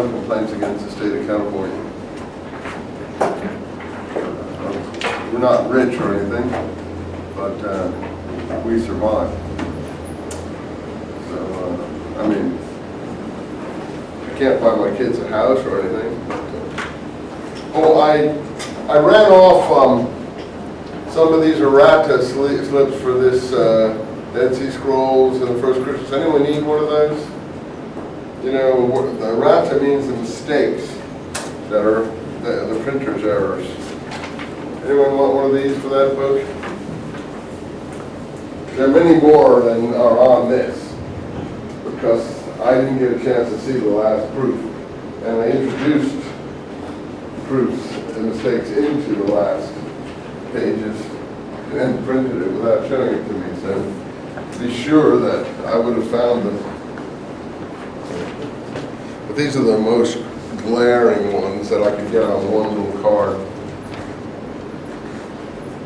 no complaints against the state of California. We're not rich or anything, but we survive. So, I mean, I can't buy my kids a house or anything. Oh, I ran off some of these errata slips for this Dead Sea Scrolls and the First Christians. Anyone need one of those? You know, the errata means the mistakes that are the printer's errors. Anyone want one of these for that book? There are many more than are on this, because I didn't get a chance to see the last proof, and I introduced proofs and mistakes into the last pages and printed it without showing it to me, so be sure that I would have found them. But these are the most glaring ones that I could get on one little card.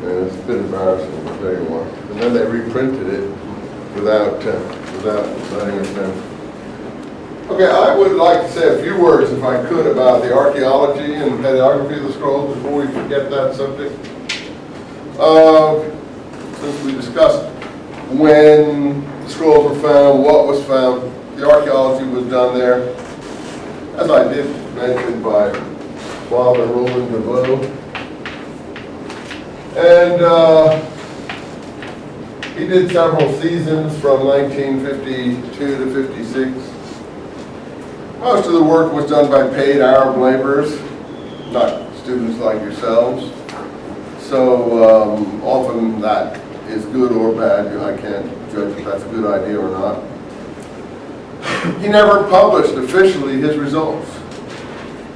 And it's a bit embarrassing, but there you are. And then they reprinted it without letting us know. Okay, I would like to say a few words, if I could, about the archaeology and paleography of the scrolls before we forget that subject. Since we discussed when the scrolls were found, what was found, the archaeology was done there, as I did mention by Father Roland DeVoe. And he did several seasons from 1952 to 56. Most of the work was done by paid Arab laborers, not students like yourselves. So often that is good or bad. I can't judge if that's a good idea or not. He never published officially his results.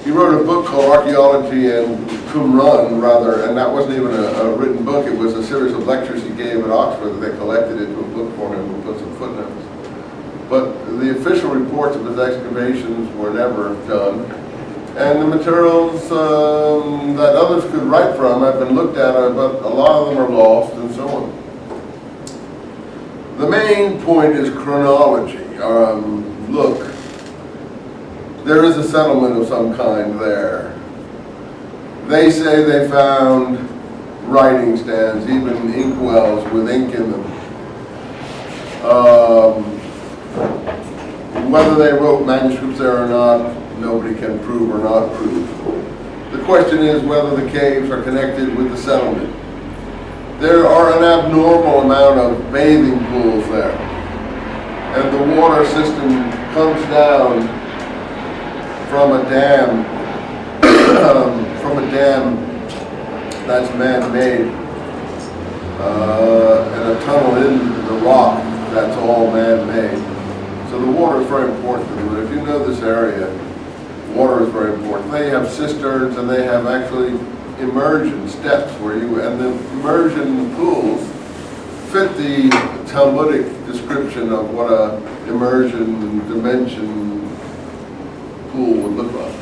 He wrote a book called Archaeology and Qumran, rather, and that wasn't even a written book. It was a series of lectures he gave at Oxford that they collected into a book for him and put some footnotes. But the official reports of his excavations were never done. And the materials that others could write from have been looked at, but a lot of them are lost and so on. The main point is chronology. Look, there is a settlement of some kind there. They say they found writing stands, even inkwells with ink in them. Whether they wrote manuscripts there or not, nobody can prove or not prove. The question is whether the caves are connected with the settlement. There are an abnormal amount of bathing pools there, and the water system comes down from a dam, that's man-made, and a tunnel in the rock that's all man-made. So the water is very important to them. But if you know this area, water is very important. They have cisterns and they have actually immersion steps where and the immersion pools fit the Talmudic description of what a immersion dimension pool would look like.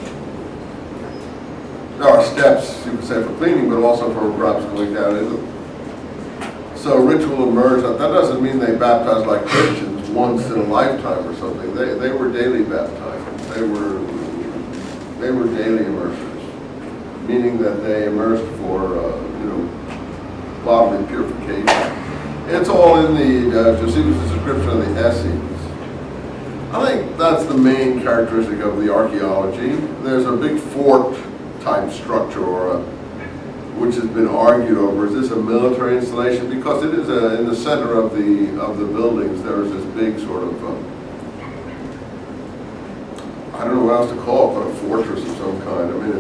There are steps, you could say, for cleaning, but also for perhaps going down into them. So ritual immersion, that doesn't mean they baptized like Christians once in a lifetime or something. They were daily baptized. They were daily immersers, meaning that they immersed for bodily purification. It's all in the Josephus' description of the Essenes. I think that's the main characteristic of the archaeology. There's a big fort type structure, which has been argued over. Is this a military installation? Because it is in the center of the buildings. There is this big sort of I don't know what else to call it, but a fortress of some kind. I mean,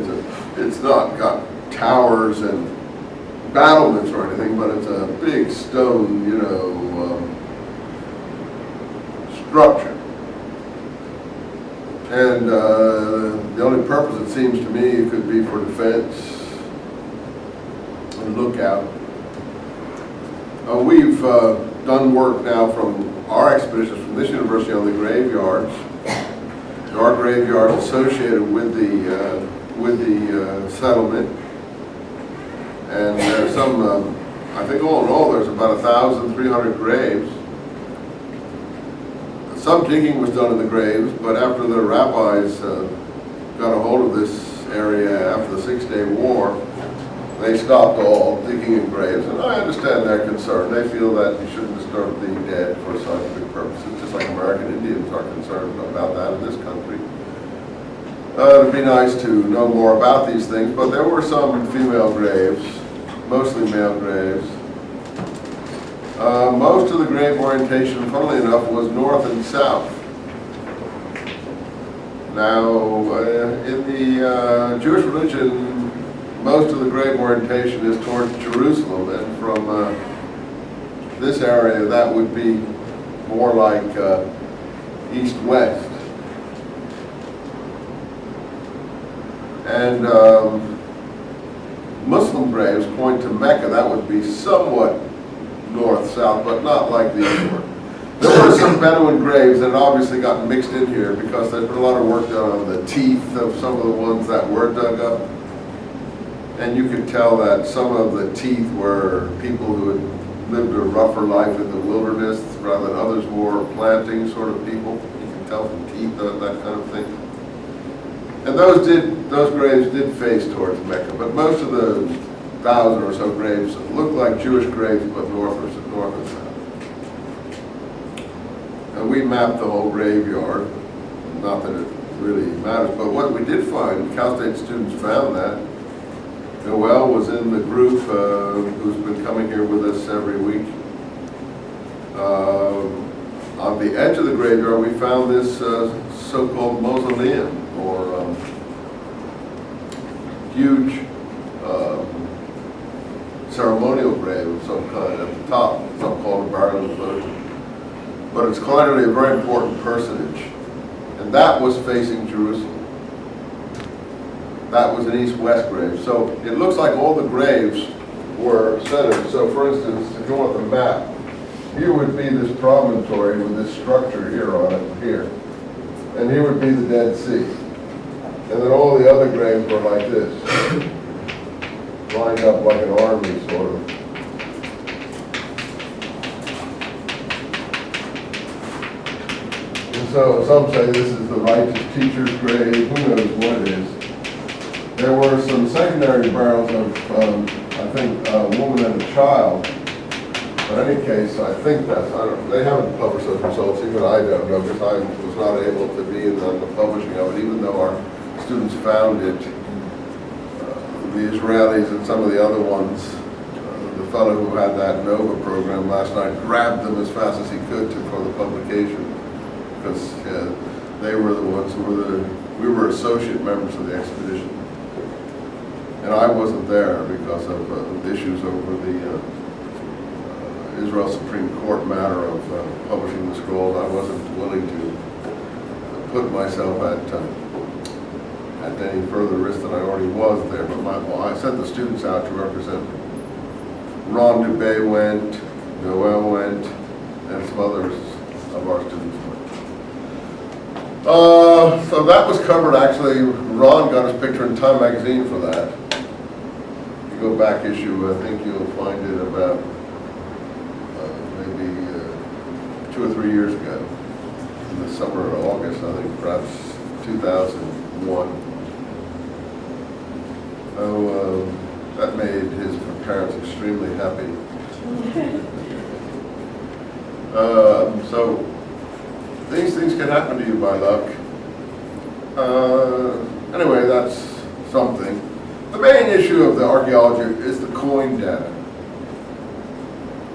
it's not got towers and battlements or anything, but it's a big stone, structure. And the only purpose, it seems to me, could be for defense and lookout. We've done work now from our expeditions from this university on the graveyards. There are graveyards associated with the settlement, and there's some. I think all in all, there's about 1,300 graves. Some digging was done in the graves, but after the rabbis got a hold of this area after the 6-Day War, they stopped all digging in graves, and I understand their concern. They feel that you shouldn't disturb the dead for scientific purposes, just like American Indians are concerned about that in this country. It'd be nice to know more about these things, but there were some female graves, mostly male graves. Most of the grave orientation, funnily enough, was north and south. Now, in the Jewish religion, most of the grave orientation is towards Jerusalem, and from this area, that would be more like east-west. And Muslim graves point to Mecca. That would be somewhat north-south, but not like these were. There were some Bedouin graves that obviously got mixed in here because there's been a lot of work done on the teeth of some of the ones that were dug up. And you could tell that some of the teeth were people who had lived a rougher life in the wilderness rather than others more planting sort of people. You can tell from teeth, that kind of thing. And those graves did face towards Mecca, but most of the 1,000 or so graves look like Jewish graves, but north and south. And we mapped the whole graveyard. Not that it really matters, but what we did find, Cal State students found that. N.T.will was in the group who's been coming here with us every week. On the edge of the graveyard, we found this so-called mausoleum, or huge ceremonial grave of some kind at the top. It's not called a burial enclosure, but it's clearly a very important personage, and that was facing Jerusalem. That was an east-west grave. So it looks like all the graves were centered. So for instance, if you want the map, here would be this promontory with this structure here on it, here. And here would be the Dead Sea. And then all the other graves were like this, lined up like an army, sort of. And so some say this is the righteous teacher's grave. Who knows what it is. There were some secondary burials of, I think, a woman and a child. But in any case, I think that's, I don't know, they haven't published those results, even I don't know, because I was not able to be in on the publishing of it, even though our students found it. The Israelis and some of the other ones, the fellow who had that NOVA program last night grabbed them as fast as he could for the publication, because they were the ones who were we were associate members of the expedition. And I wasn't there because of issues over the Israel Supreme Court matter of publishing the scrolls. I wasn't willing to put myself at any further risk than I already was there. But I sent the students out to represent. Ron Dubé went, N.T.will went, and some others of our students went. So that was covered actually. Ron got his picture in Time magazine for that. Go back issue, I think you'll find it about maybe 2 or 3 years ago, in the summer or August, I think, perhaps 2001. Oh, that made his parents extremely happy. So these things can happen to you by luck. Anyway, that's something. The main issue of the archaeology is the coin data.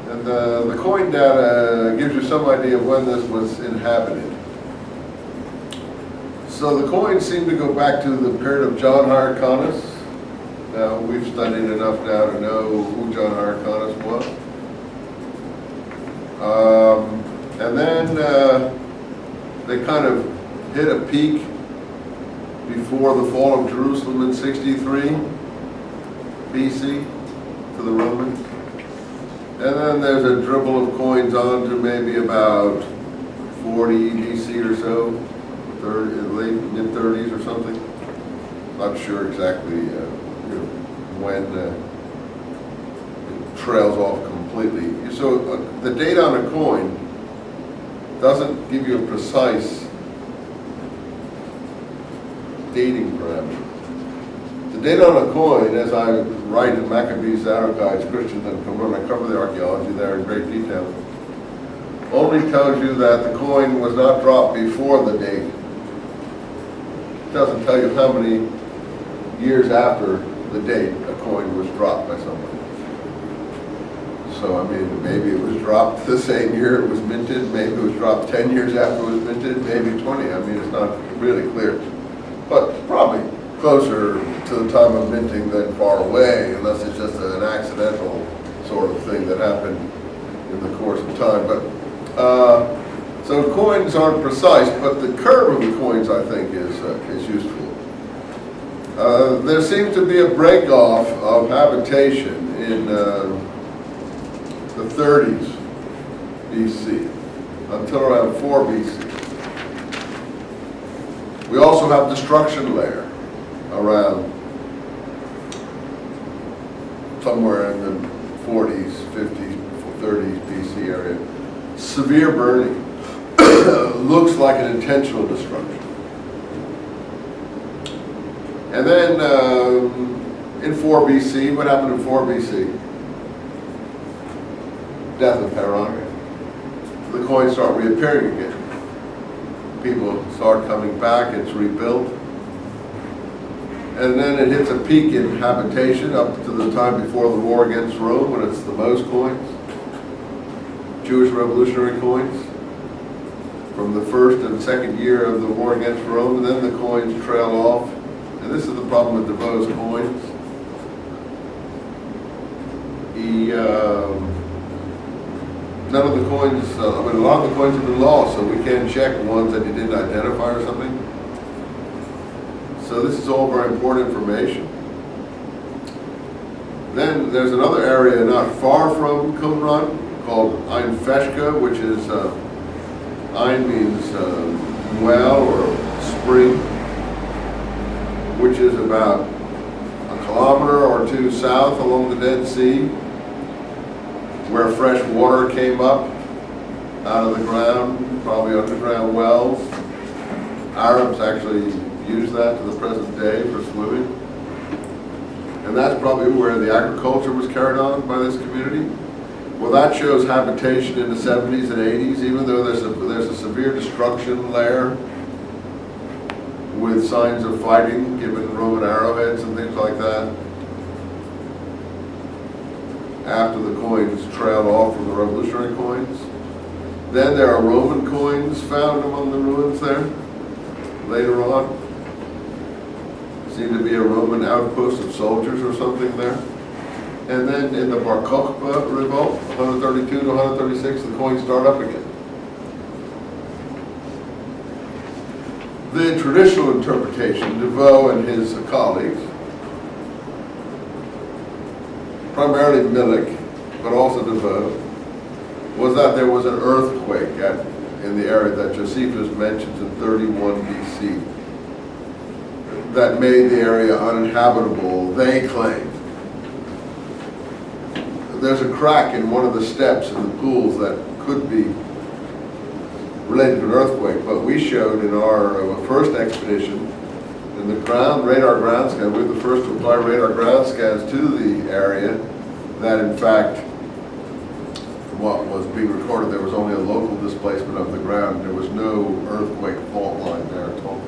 And the coin data gives you some idea of when this was inhabited. So the coins seem to go back to the period of John Hyrcanus. Now, we've studied enough now to know who John Hyrcanus was. And then they kind of hit a peak before the fall of Jerusalem in 63 BC to the Romans. And then there's a dribble of coins on to maybe about 40 BC or so, late mid-30s or something. Not sure exactly when it trails off completely. So the date on a coin doesn't give you a precise dating parameter. The date on a coin, as I write in Maccabees, Zadokites, Christians, and Qumran, I cover the archaeology there in great detail, only tells you that the coin was not dropped before the date. It doesn't tell you how many years after the date a coin was dropped by somebody. So, I mean, maybe it was dropped the same year it was minted, maybe it was dropped 10 years after it was minted, maybe 20. I mean, it's not really clear. But probably closer to the time of minting than far away, unless it's just an accidental sort of thing that happened in the course of time. But so coins aren't precise, but the curve of the coins, I think, is useful. There seems to be a break-off of habitation in the 30s BC until around 4 BC. We also have destruction layer around somewhere in the 40s, 50s, 30s BC area. Severe burning looks like an intentional destruction. And then in 4 BC, what happened in 4 BC? Death of Herod. The coins start reappearing again. People start coming back, it's rebuilt. And then it hits a peak in habitation up to the time before the war against Rome, when it's the most coins. Jewish revolutionary coins. From the first and second year of the war against Rome, and then the coins trail off. And this is the problem with DeVoe's coins. None of the coins, I mean, a lot of the coins have been lost, so we can't check ones that he didn't identify or something. So this is all very important information. Then there's another area not far from Qumran called Ein, which is, Ein means well or spring, which is about a kilometer or two south along the Dead Sea, where fresh water came up out of the ground, probably underground wells. Arabs actually use that to the present day for swimming. And that's probably where the agriculture was carried on by this community. Well, that shows habitation in the 70s and 80s, even though there's a severe destruction layer with signs of fighting, given Roman arrowheads and things like that. After the coins trailed off from the revolutionary coins. Then there are Roman coins found among the ruins there later on. Seemed to be a Roman outpost of soldiers or something there. And then in the Apocrypha revolt, 132 to 136, the coins start up again. The traditional interpretation, DeVoe and his colleagues, primarily Milik, but also DeVoe, was that there was an earthquake in the area that Josephus mentions in 31 BC that made the area uninhabitable, they claim. There's a crack in one of the steps in the pools that could be related to an earthquake, but we showed in our first expedition in the radar ground scan, we were the first to apply radar ground scans to the area, that in fact, from what was being recorded, there was only a local displacement of the ground. There was no earthquake fault line there at all.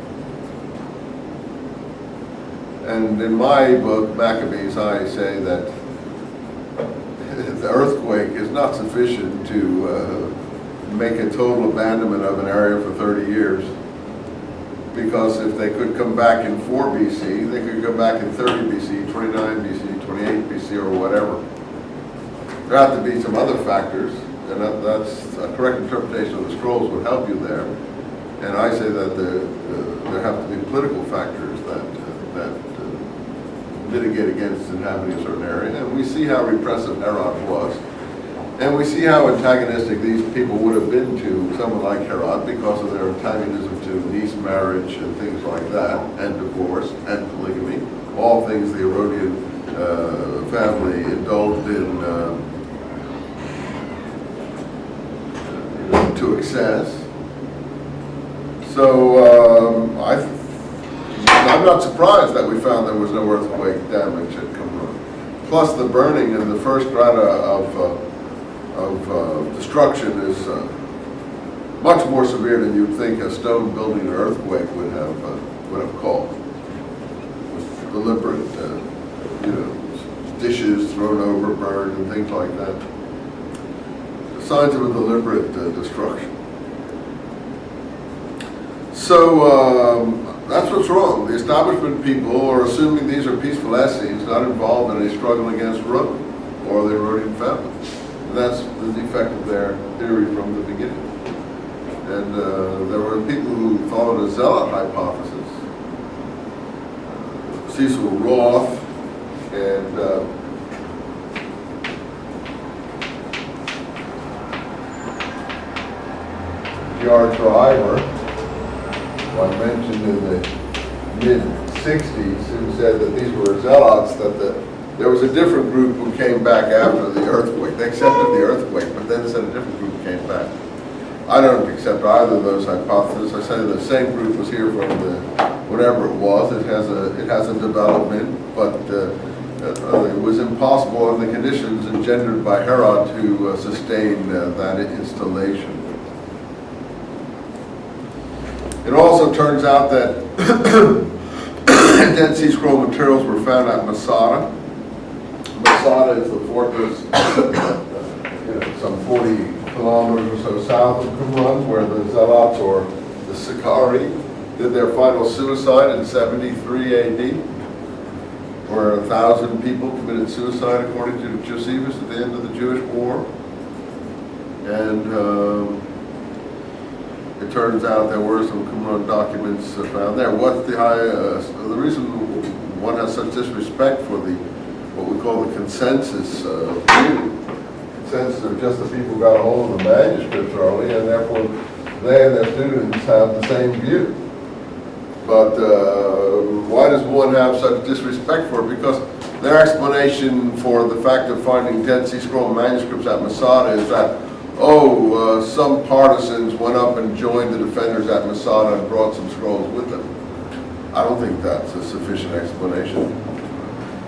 And in my book, Maccabees, I say that the earthquake is not sufficient to make a total abandonment of an area for 30 years. Because if they could come back in 4 BC, they could come back in 30 BC, 29 BC, 28 BC, or whatever. There have to be some other factors, and that's a correct interpretation of the scrolls would help you there. And I say that there have to be political factors that mitigate against inhabiting a certain area. And we see how repressive Herod was. And we see how antagonistic these people would have been to someone like Herod because of their antagonism to niece marriage and things like that, and divorce, and polygamy, all things the Herodian family indulged in to excess. So I'm not surprised that we found there was no earthquake damage at Qumran. Plus, the burning in the first strata of destruction is much more severe than you'd think a stone building or earthquake would have caused. With deliberate, dishes thrown over, burned, and things like that. Signs of a deliberate destruction. So that's what's wrong. The establishment people are assuming these are peaceful Essenes, not involved in a struggle against Rome or the Herodian family. And that's the defect of their theory from the beginning. And there were people who followed a zealot hypothesis. Cecil Roth and J.R. Driver, who I mentioned in the mid-60s, who said that these were zealots, that there was a different group who came back after the earthquake. They accepted the earthquake, but then said a different group came back. I don't accept either of those hypotheses. I say the same group was here from whatever it was. It has a development, but it was impossible in the conditions engendered by Herod to sustain that installation. It also turns out that Dead Sea Scroll materials were found at Masada. Masada is the fortress some 40 kilometers or so south of Qumran, where the Zealots, or the Sicarii, did their final suicide in 73 AD, where 1,000 people committed suicide, according to Josephus, at the end of the Jewish War. And it turns out there were some Qumran documents found there. What's the reason one has such disrespect for what we call the consensus view? Consensus of just the people who got a hold of the manuscripts early, and therefore they and their students have the same view. But why does one have such disrespect for it? Because their explanation for the fact of finding Dead Sea Scroll manuscripts at Masada is that some partisans went up and joined the defenders at Masada and brought some scrolls with them. I don't think that's a sufficient explanation.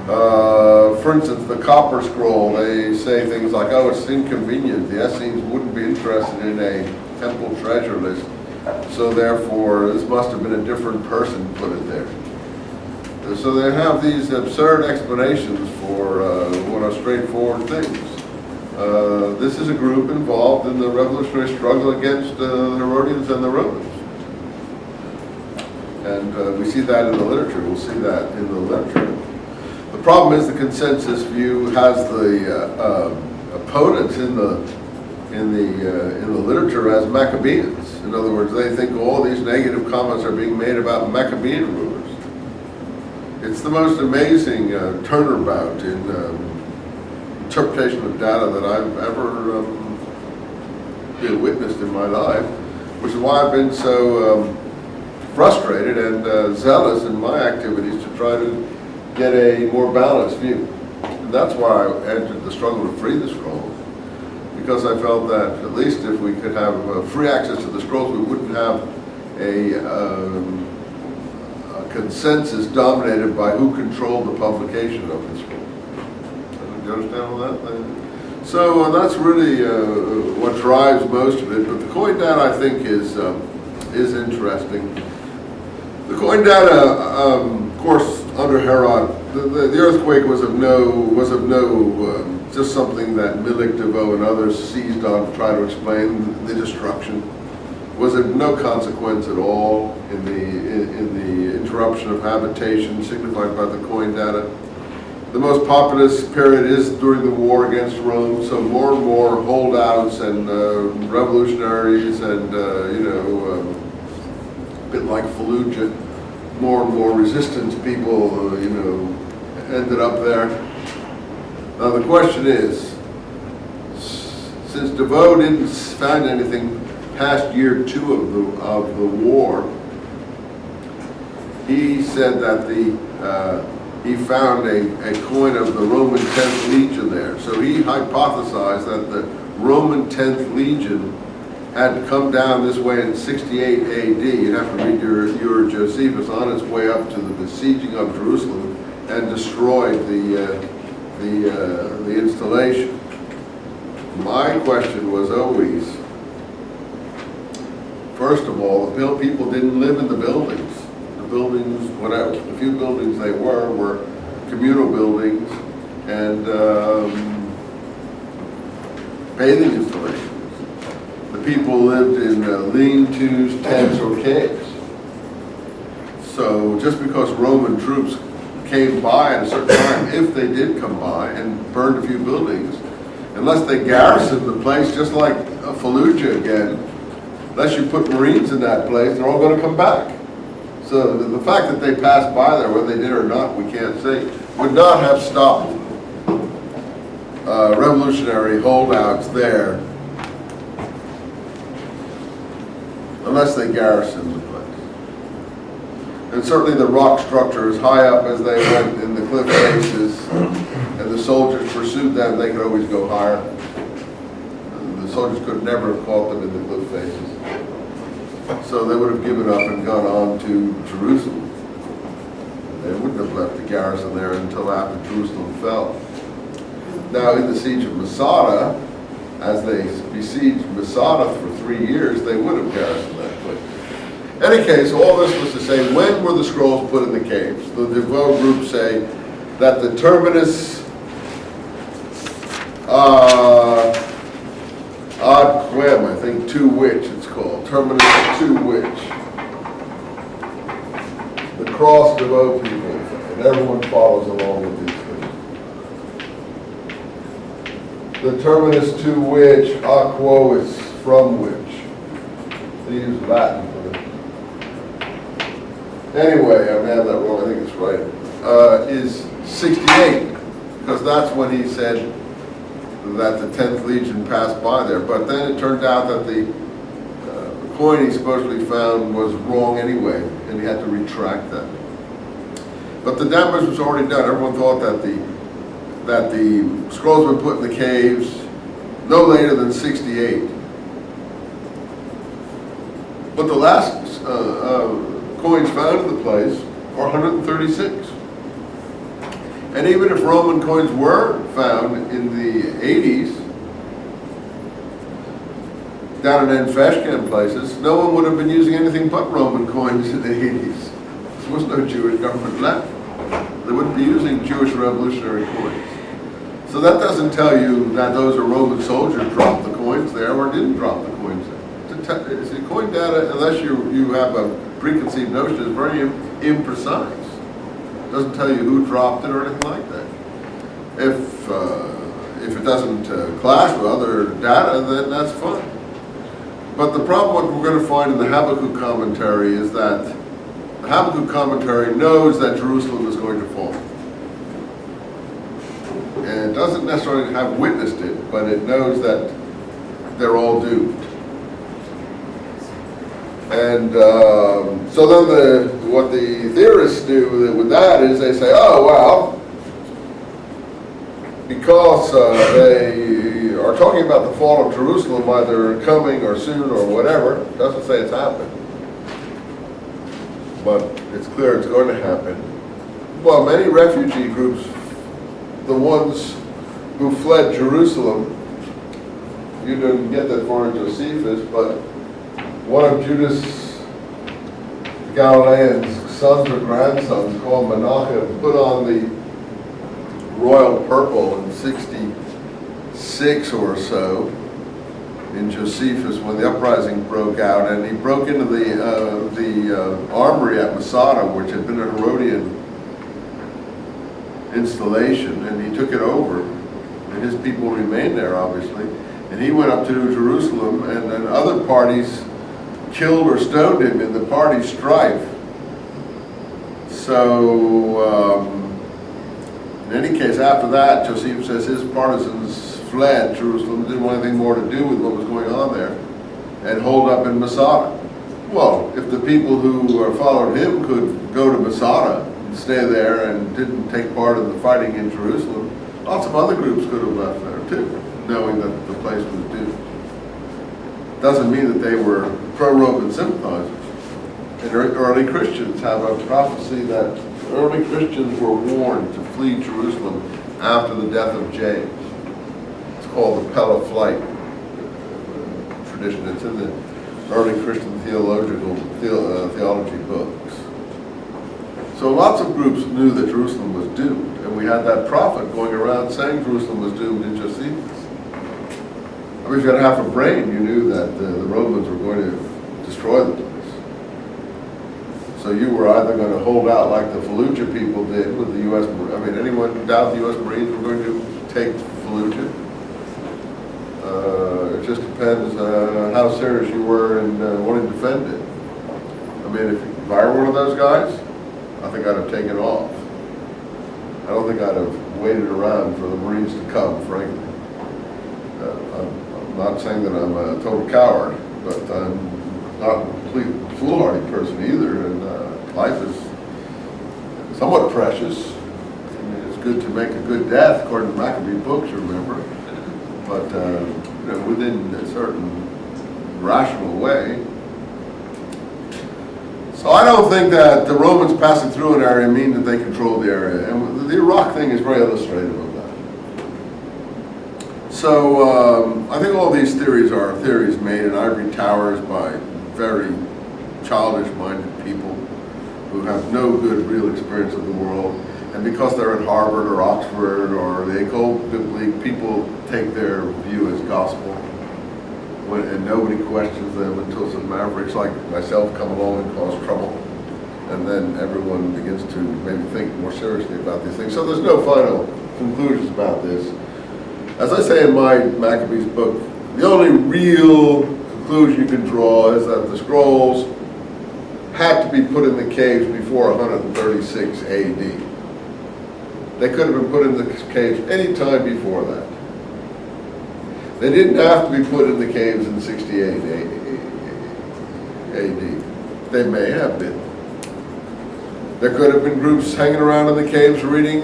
For instance, the copper scroll, they say things like, it's inconvenient. The Essenes wouldn't be interested in a temple treasure list, so therefore this must have been a different person who put it there. So they have these absurd explanations for what are straightforward things. This is a group involved in the revolutionary struggle against the Herodians and the Romans. And we see that in the literature. We'll see that in the literature. The problem is the consensus view has the opponents in the literature as Maccabees. In other words, they think all these negative comments are being made about Maccabean rulers. It's the most amazing turnabout in interpretation of data that I've ever witnessed in my life, which is why I've been so frustrated and zealous in my activities to try to get a more balanced view. And that's why I entered the struggle to free the scrolls, because I felt that at least if we could have free access to the scrolls, we wouldn't have a consensus dominated by who controlled the publication of the scrolls. Do you understand all that? So that's really what drives most of it. But the coin data, I think, is interesting. The coin data, of course, under Herod, the earthquake was of no just something that Milik, DeVoe, and others seized on to try to explain the destruction. Was of no consequence at all in the interruption of habitation signified by the coin data. The most populous period is during the war against Rome, so more and more holdouts and revolutionaries and, a bit like Fallujah, more and more resistance people, ended up there. Now the question is, since DeVoe didn't find anything past year 2 of the war, he said that he found a coin of the Roman 10th Legion there. So he hypothesized that the Roman 10th Legion had come down this way in 68 AD. You'd have to read your Josephus, on its way up to the besieging of Jerusalem and destroyed the installation. My question was always, first of all, the people didn't live in the buildings. The buildings, whatever, the few buildings they were communal buildings and bathing installations. The people lived in lean-tos, tents, or caves. So just because Roman troops came by at a certain time, if they did come by and burned a few buildings, unless they garrisoned the place, just like Fallujah again, unless you put Marines in that place, they're all going to come back. So the fact that they passed by there, whether they did or not, we can't say, would not have stopped revolutionary holdouts there unless they garrisoned the place. And certainly the rock structure, as high up as they went in the cliff faces, and the soldiers pursued them, they could always go higher. And the soldiers could never have caught them in the cliff faces. So they would have given up and gone on to Jerusalem. They wouldn't have left the garrison there until after Jerusalem fell. Now in the siege of Masada, as they besieged Masada for 3 years, they would have garrisoned that place. In any case, all this was to say, when were the scrolls put in the caves? The DeVoe group say that the terminus ad quem, I think, to which it's called, terminus to which. The cross DeVoe people, and everyone follows along with these things. The terminus to which, a quo is from which. They use Latin for it. Anyway, I may have that wrong, I think it's right, is 68, because that's when he said that the 10th Legion passed by there. But then it turned out that the coin he supposedly found was wrong anyway, and he had to retract that. But the damage was already done. Everyone thought that the scrolls were put in the caves no later than 68. But the last coins found in the place are 136. And even if Roman coins were found in the 80s, down in N.T.will and places, no one would have been using anything but Roman coins in the 80s. There was no Jewish government left. They wouldn't be using Jewish revolutionary coins. So that doesn't tell you that those are Roman soldiers dropped the coins there or didn't drop the coins there. It's coin data, unless you have a preconceived notion, is very imprecise. It doesn't tell you who dropped it or anything like that. If it doesn't clash with other data, then that's fine. But the problem, what we're going to find in the Habakkuk commentary, is that the Habakkuk commentary knows that Jerusalem is going to fall. And it doesn't necessarily have witnessed it, but it knows that they're all doomed. And so then what the theorists do with that is they say, oh, well, because they are talking about the fall of Jerusalem either coming or soon or whatever, it doesn't say it's happened. But it's clear it's going to happen. Well, many refugee groups, the ones who fled Jerusalem, you didn't get that far in Josephus, but one of Judas Galilean's sons or grandsons, called Menachem, put on the royal purple in 66 or so in Josephus when the uprising broke out, and he broke into the armory at Masada, which had been a Herodian installation, and he took it over, and his people remained there, obviously, and he went up to Jerusalem, and then other parties killed or stoned him in the party strife. So in any case, after that, Josephus says his partisans fled Jerusalem, didn't want anything more to do with what was going on there, and holed up in Masada. Well, if the people who followed him could go to Masada and stay there and didn't take part in the fighting in Jerusalem, lots of other groups could have left there too, knowing that the place was doomed. doesn't mean that they were pro-Roman sympathizers. And early Christians have a prophecy that early Christians were warned to flee Jerusalem after the death of James. It's called the Pella Flight tradition. It's in the early Christian theology books. So lots of groups knew that Jerusalem was doomed, and we had that prophet going around saying Jerusalem was doomed in Josephus. I mean, if you had half a brain, you knew that the Romans were going to destroy the place. So you were either going to hold out like the Fallujah people did with the U.S. I mean, anyone doubt the U.S. Marines were going to take Fallujah? It just depends how serious you were in wanting to defend it. I mean, if I were one of those guys, I think I'd have taken off. I don't think I'd have waited around for the Marines to come, frankly. I'm not saying that I'm a total coward, but I'm not a complete foolhardy person either, and life is somewhat precious. I mean, it's good to make a good death, according to Maccabee books, remember, but you know, within a certain rational way. So I don't think that the Romans passing through an area mean that they controlled the area, and the Iraq thing is very illustrative of that. So I think all these theories are theories made in ivory towers by very childish-minded people who have no good real experience of the world, and because they're at Harvard or Oxford or the École Biblique, people take their view as gospel, and nobody questions them until some mavericks like myself come along and cause trouble, and then everyone begins to maybe think more seriously about these things. So there's no final conclusions about this. As I say in my Maccabees book, the only real conclusion you can draw is that the scrolls had to be put in the caves before 136 AD. They could have been put in the caves any time before that. They didn't have to be put in the caves in 68 AD. They may have been. There could have been groups hanging around in the caves reading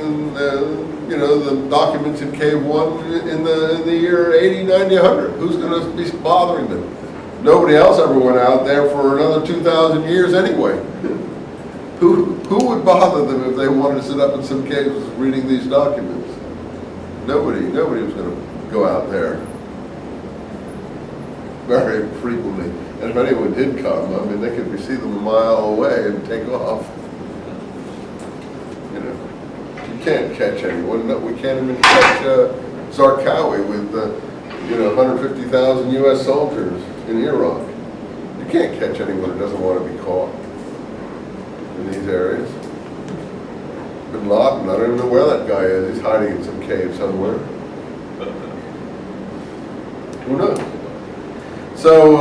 you know, the documents in Cave 1 in the year 80, 90, 100. Who's going to be bothering them? Nobody else ever went out there for another 2,000 years anyway. Who would bother them if they wanted to sit up in some caves reading these documents? Nobody was going to go out there very frequently. And if anyone did come, I mean, they could see them a mile away and take off. You know, you can't catch anyone. No, we can't even catch Zarqawi with, you know, 150,000 U.S. soldiers in Iraq. You can't catch anyone who doesn't want to be caught in these areas. Bin Laden, I don't even know where that guy is. He's hiding in some cave somewhere. Who knows? So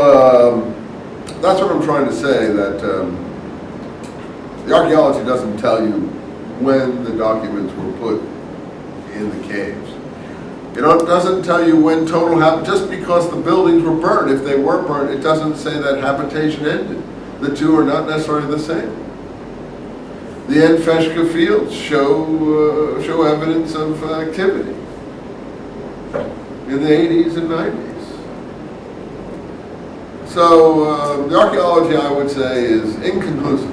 that's what I'm trying to say, that the archaeology doesn't tell you when the documents were put in the caves. It doesn't tell you when total just because the buildings were burned. If they were burned, it doesn't say that habitation ended. The two are not necessarily the same. The Enfeshka fields show evidence of activity in the 80s and 90s. So the archaeology, I would say, is inconclusive.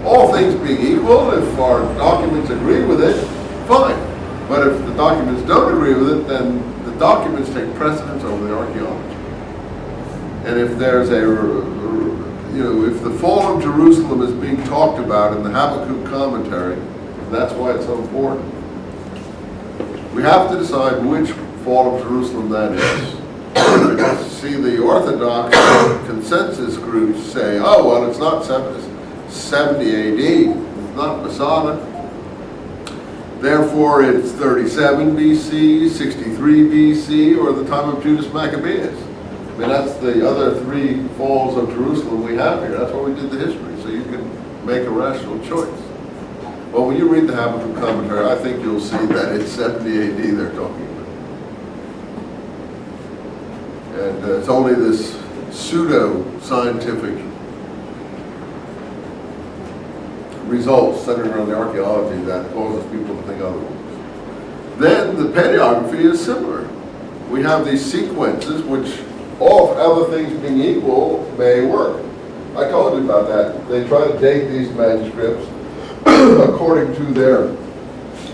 All things being equal, if our documents agree with it, fine. But if the documents don't agree with it, then the documents take precedence over the archaeology. And if there's you know, if the fall of Jerusalem is being talked about in the Habakkuk commentary, that's why it's so important. We have to decide which fall of Jerusalem that is. See, the Orthodox consensus groups say, oh, well, it's not 70 AD, it's not Masada. Therefore, it's 37 BC, 63 BC, or the time of Judas Maccabeus. I mean, that's the other three falls of Jerusalem we have here. That's why we did the history, so you can make a rational choice. Well, when you read the Habakkuk commentary, I think you'll see that it's 70 AD they're talking about. And it's only this pseudo-scientific results centered around the archaeology that causes people to think otherwise. Then the paleography is similar. We have these sequences which all other things being equal, may work. I told you about that. They try to date these manuscripts according to their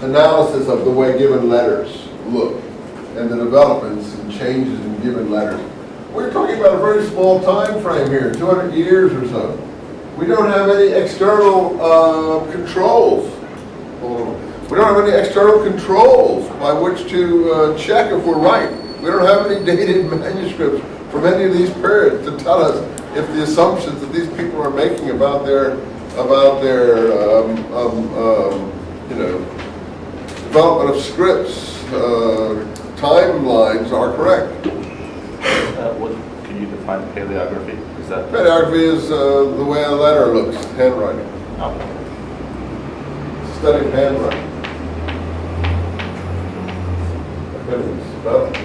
analysis of the way given letters look and the developments and changes in given letters. We're talking about a very small time frame here, 200 years or so. We don't have any external controls. We don't have any external controls by which to check if we're right. We don't have any dated manuscripts from any of these periods to tell us if the assumptions that these people are making about their development of scripts, timelines are correct. Can you define paleography? Is that Paleography is the way a letter looks, handwriting. okay? Study of handwriting. I couldn't even spell it.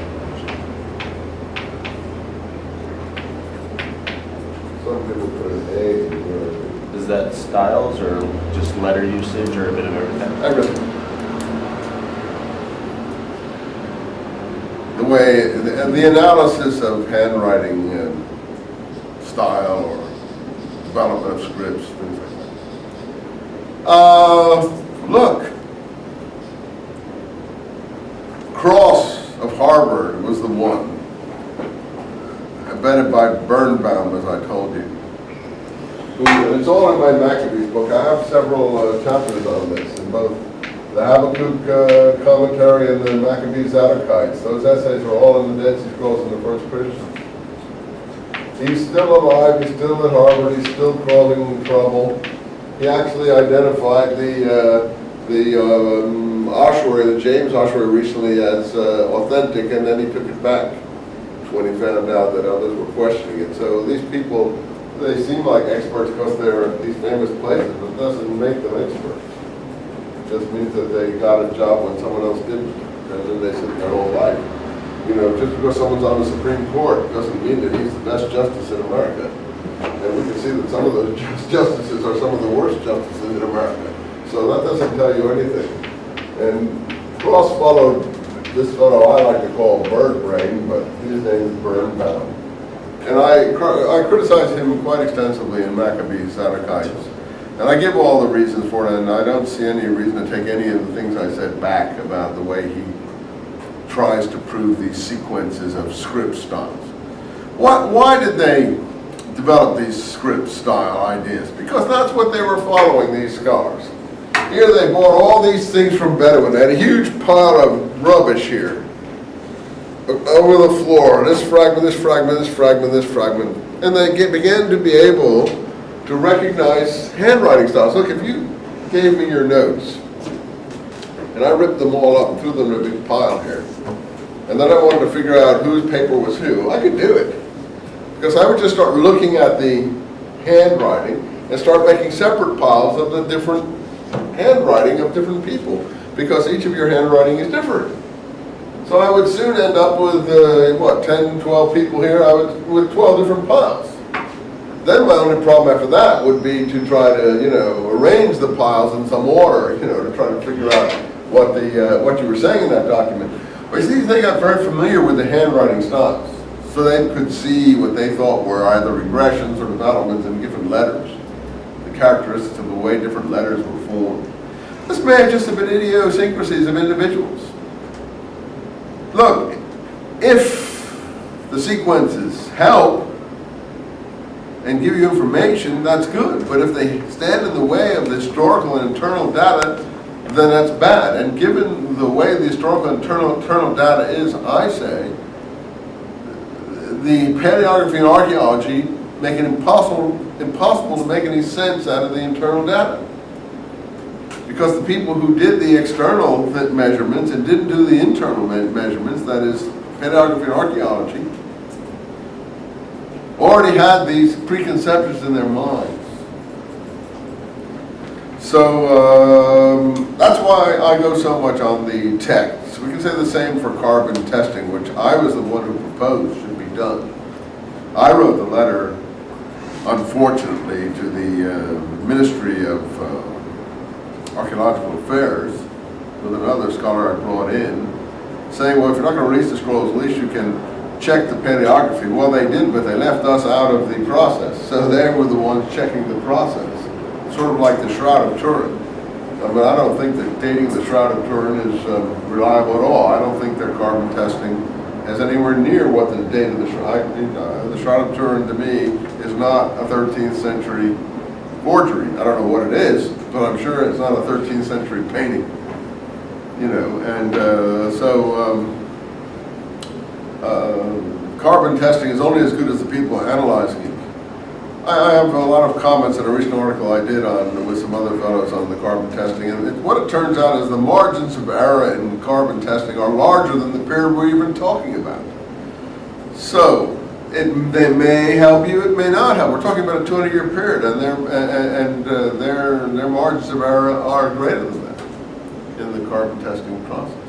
Some people put an A where Is that styles or just letter usage or a bit of everything? everything. The way, the analysis of handwriting and style or development of scripts, things like that. Look, Cross of Harvard was the one, invented by Birnbaum, as I told you. It's all in my Maccabees book. I have several chapters on this in both the Habakkuk commentary and the Maccabees Zadokites. Those essays are all in the Dead Sea Scrolls and the First Christians. He's still alive, he's still at Harvard, he's still causing trouble. He actually identified the ossuary, the James ossuary recently as authentic, and then he took it back when he found out that others were questioning it. So these people, they seem like experts because they're at these famous places, but it doesn't make them experts. It just means that they got a job when someone else didn't, and then they sit their whole life. You know, just because someone's on the Supreme Court doesn't mean that he's the best justice in America. And we can see that some of those justices are some of the worst justices in America. So that doesn't tell you anything. And Cross followed this fellow I like to call Bird Brain, but his name is Birnbaum. And I criticize him quite extensively in Maccabees Zadokites. And I give all the reasons for it, and I don't see any reason to take any of the things I said back about the way he tries to prove these sequences of script styles. Why did they develop these script style ideas? Because that's what they were following, these scholars. Here they bought all these things from Bedouin. They had a huge pile of rubbish here over the floor. This fragment, this fragment, this fragment, this fragment. And they began to be able to recognize handwriting styles. Look, if you gave me your notes, and I ripped them all up and threw them in a big pile here, and then I wanted to figure out whose paper was who, I could do it. Because I would just start looking at the handwriting and start making separate piles of the different handwriting of different people, because each of your handwriting is different. So I would soon end up with, 10, 12 people here, with 12 different piles. Then my only problem after that would be to try to, arrange the piles in some order, to try to figure out what you were saying in that document. But you see, they got very familiar with the handwriting styles, so they could see what they thought were either regressions or developments in different letters, the characteristics of the way different letters were formed. This may have just been idiosyncrasies of individuals. Look, if the sequences help and give you information, that's good. But if they stand in the way of the historical and internal data, then that's bad. And given the way the historical and internal data is, I say, the paleography and archaeology make it impossible to make any sense out of the internal data. Because the people who did the external measurements and didn't do the internal measurements, that is, paleography and archaeology, already had these preconceptions in their minds. So that's why I go so much on the text. We can say the same for carbon testing, which I was the one who proposed should be done. I wrote the letter, unfortunately, to the Ministry of Archaeological Affairs with another scholar I brought in, saying, well, if you're not going to release the scrolls, at least you can check the paleography. Well, they did, but they left us out of the process. So they were the ones checking the process. Sort of like the Shroud of Turin. I mean, I don't think that dating the Shroud of Turin is reliable at all. I don't think their carbon testing is anywhere near what the date of the Shroud. The Shroud of Turin, to me, is not a 13th century forgery. I don't know what it is, but I'm sure it's not a 13th century painting. You know, and carbon testing is only as good as the people analyzing it. I have a lot of comments in a recent article I did on with some other fellows on the carbon testing, and what it turns out is the margins of error in carbon testing are larger than the period we're even talking about. So they may help you, it may not help. We're talking about a 200-year period, and their margins of error are greater than that in the carbon testing process.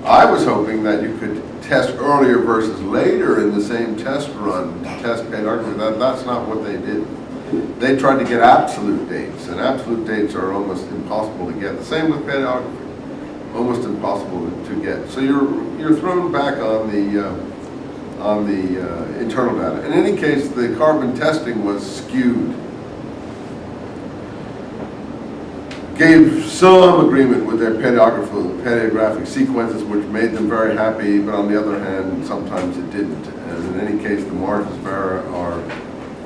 I was hoping that you could test earlier versus later in the same test run, test paleography. That's not what they did. They tried to get absolute dates, and absolute dates are almost impossible to get. The same with paleography, almost impossible to get. So you're thrown back on the internal data. In any case, the carbon testing was skewed. Gave some agreement with their paleographic sequences, which made them very happy, but on the other hand, sometimes it didn't. And in any case, the margins of error are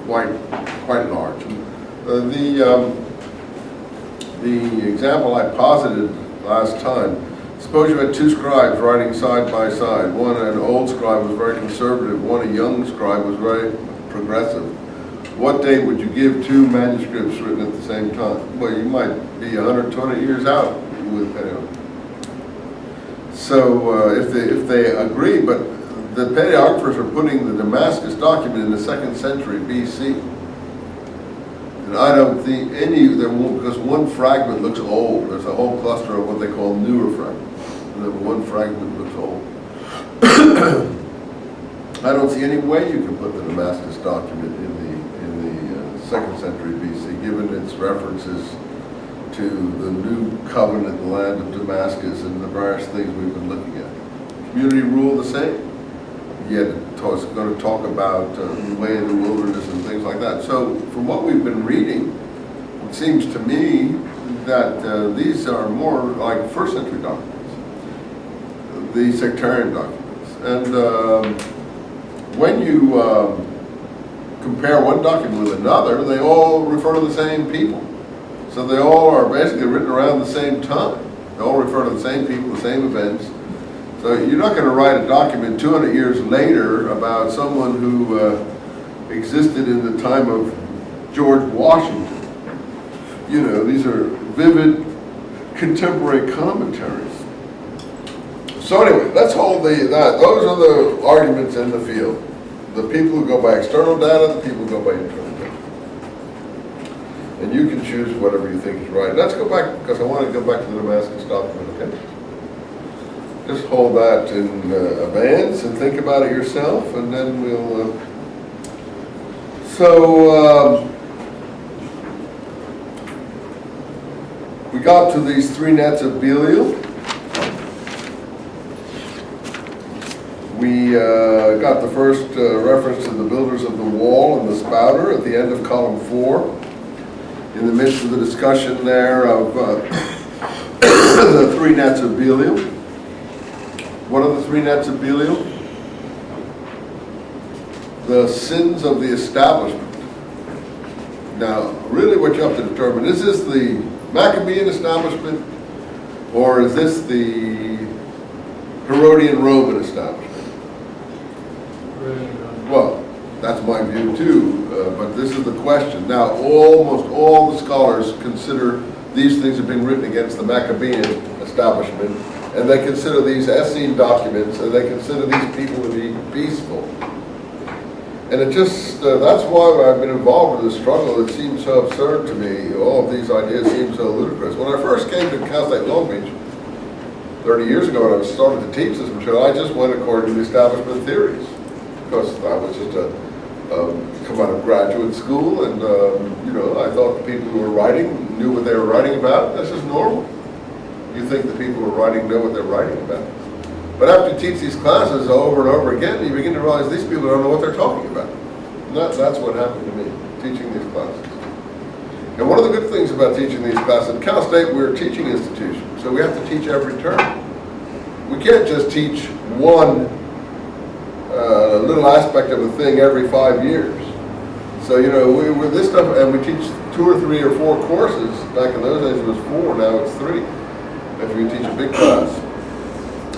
quite large. The example I posited last time, suppose you had two scribes writing side by side. One, an old scribe, was very conservative. One, a young scribe, was very progressive. What date would you give two manuscripts written at the same time? Well, you might be 100, 200 years out with paleography. So if they agree, but the paleographers are putting the Damascus document in the 2nd century BC. And I don't think any of them, because one fragment looks old. There's a whole cluster of what they call newer fragments. And then one fragment looks old. I don't see any way you can put the Damascus document in the 2nd century BC, given its references to the new covenant land of Damascus and the various things we've been looking at. Community rule the same. Yet it's going to talk about the way in the wilderness and things like that. So from what we've been reading, it seems to me that these are more like 1st century documents, the sectarian documents. And when you compare one document with another, they all refer to the same people. So they all are basically written around the same time. They all refer to the same people, the same events. So you're not going to write a document 200 years later about someone who existed in the time of George Washington. You know, these are vivid contemporary commentaries. So anyway, let's hold those are the arguments in the field. The people who go by external data, the people who go by internal data. And you can choose whatever you think is right. Let's go back, because I want to go back to the Damascus document, okay? Just hold that in abeyance and think about it yourself, and then we'll... we got to these 3 nets of Belial. We got the first reference to the builders of the wall and the spouter at the end of column 4. In the midst of the discussion there of the 3 nets of Belial. What are the 3 nets of Belial? The sins of the establishment. Now, really what you have to determine, is this the Maccabean establishment, or is this the Herodian Roman establishment? Well, that's my view too, but this is the question. Now, almost all the scholars consider these things as being written against the Maccabean establishment, and they consider these Essene documents, and they consider these people to be peaceful. And it just, that's why I've been involved with this struggle. It seems so absurd to me. All of these ideas seem so ludicrous. When I first came to Cal State Long Beach 30 years ago, when I started to teach this material, I just went according to the establishment theories. Because I was just come out of graduate school, and you know, I thought the people who were writing knew what they were writing about. That's just normal. You think the people who are writing know what they're writing about. But after you teach these classes over and over again, you begin to realize these people don't know what they're talking about. And that's what happened to me, teaching these classes. And one of the good things about teaching these classes, at Cal State we're a teaching institution, so we have to teach every term. We can't just teach one little aspect of a thing every 5 years. So, you know, with this stuff, and we teach 2 or 3 or 4 courses. Back in those days it was 4, now it's 3, if you teach a big class.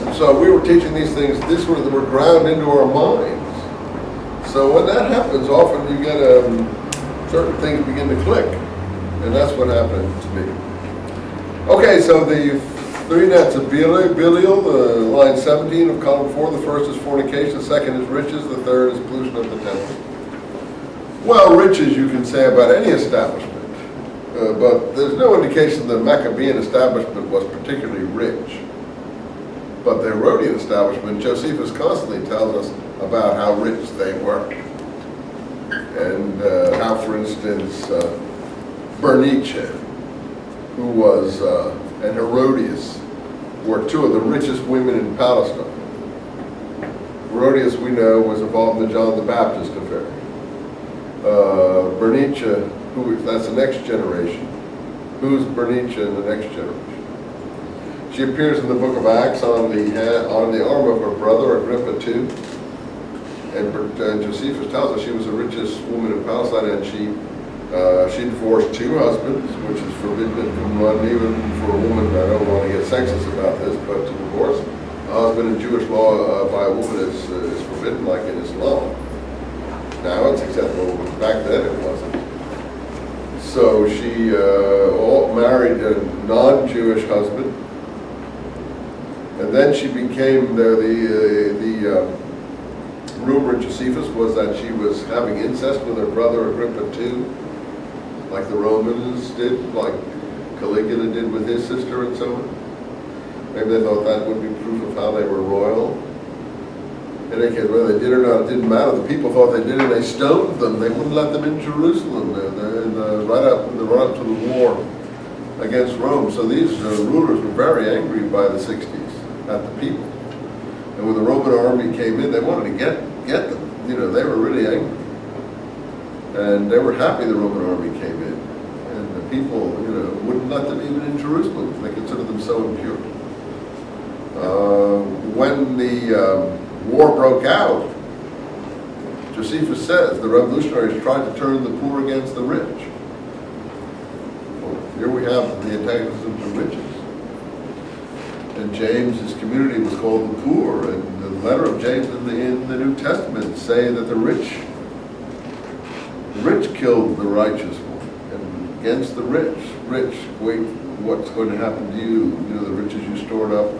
And so we were teaching these things, these were ground into our minds. So when that happens, often you get certain things begin to click. And that's what happened to me. Okay, so the 3 nets of Belial, line 17 of column 4, the first is fornication, the second is riches, the third is pollution of the temple. Well, riches you can say about any establishment, but there's no indication the Maccabean establishment was particularly rich. But the Herodian establishment, Josephus constantly tells us about how rich they were. And how, for instance, Bernice, who was, and Herodias, were 2 of the richest women in Palestine. Herodias, we know, was involved in the John the Baptist affair. Bernice, that's the next generation. Who's Bernice in the next generation? She appears in the book of Acts on the arm of her brother, Agrippa II. And Josephus tells us she was the richest woman in Palestine, and she divorced 2 husbands, which is forbidden in Qumran, even for a woman. I don't want to get sexist about this, but to divorce a husband in Jewish law by a woman is forbidden, like in Islam. Now it's acceptable, but back then it wasn't. So she married a non-Jewish husband, and then she became the rumor in Josephus was that she was having incest with her brother Agrippa II, like the Romans did, like Caligula did with his sister and so on. Maybe they thought that would be proof of how they were royal. In any case, whether they did or not, it didn't matter. The people thought they did, and they stoned them. They wouldn't let them in Jerusalem right up to the war against Rome. So these rulers were very angry by the 60s at the people. And when the Roman army came in, they wanted to get them. You know, they were really angry. And they were happy the Roman army came in. And the people, you know, wouldn't let them even in Jerusalem. They considered them so impure. When the war broke out, Josephus says the revolutionaries tried to turn the poor against the rich. Well, here we have the antagonism to riches. And James's community was called the poor, and the letter of James in the New Testament say that the rich killed the righteous one, and against the rich, wait, what's going to happen to you? You know, the riches you stored up,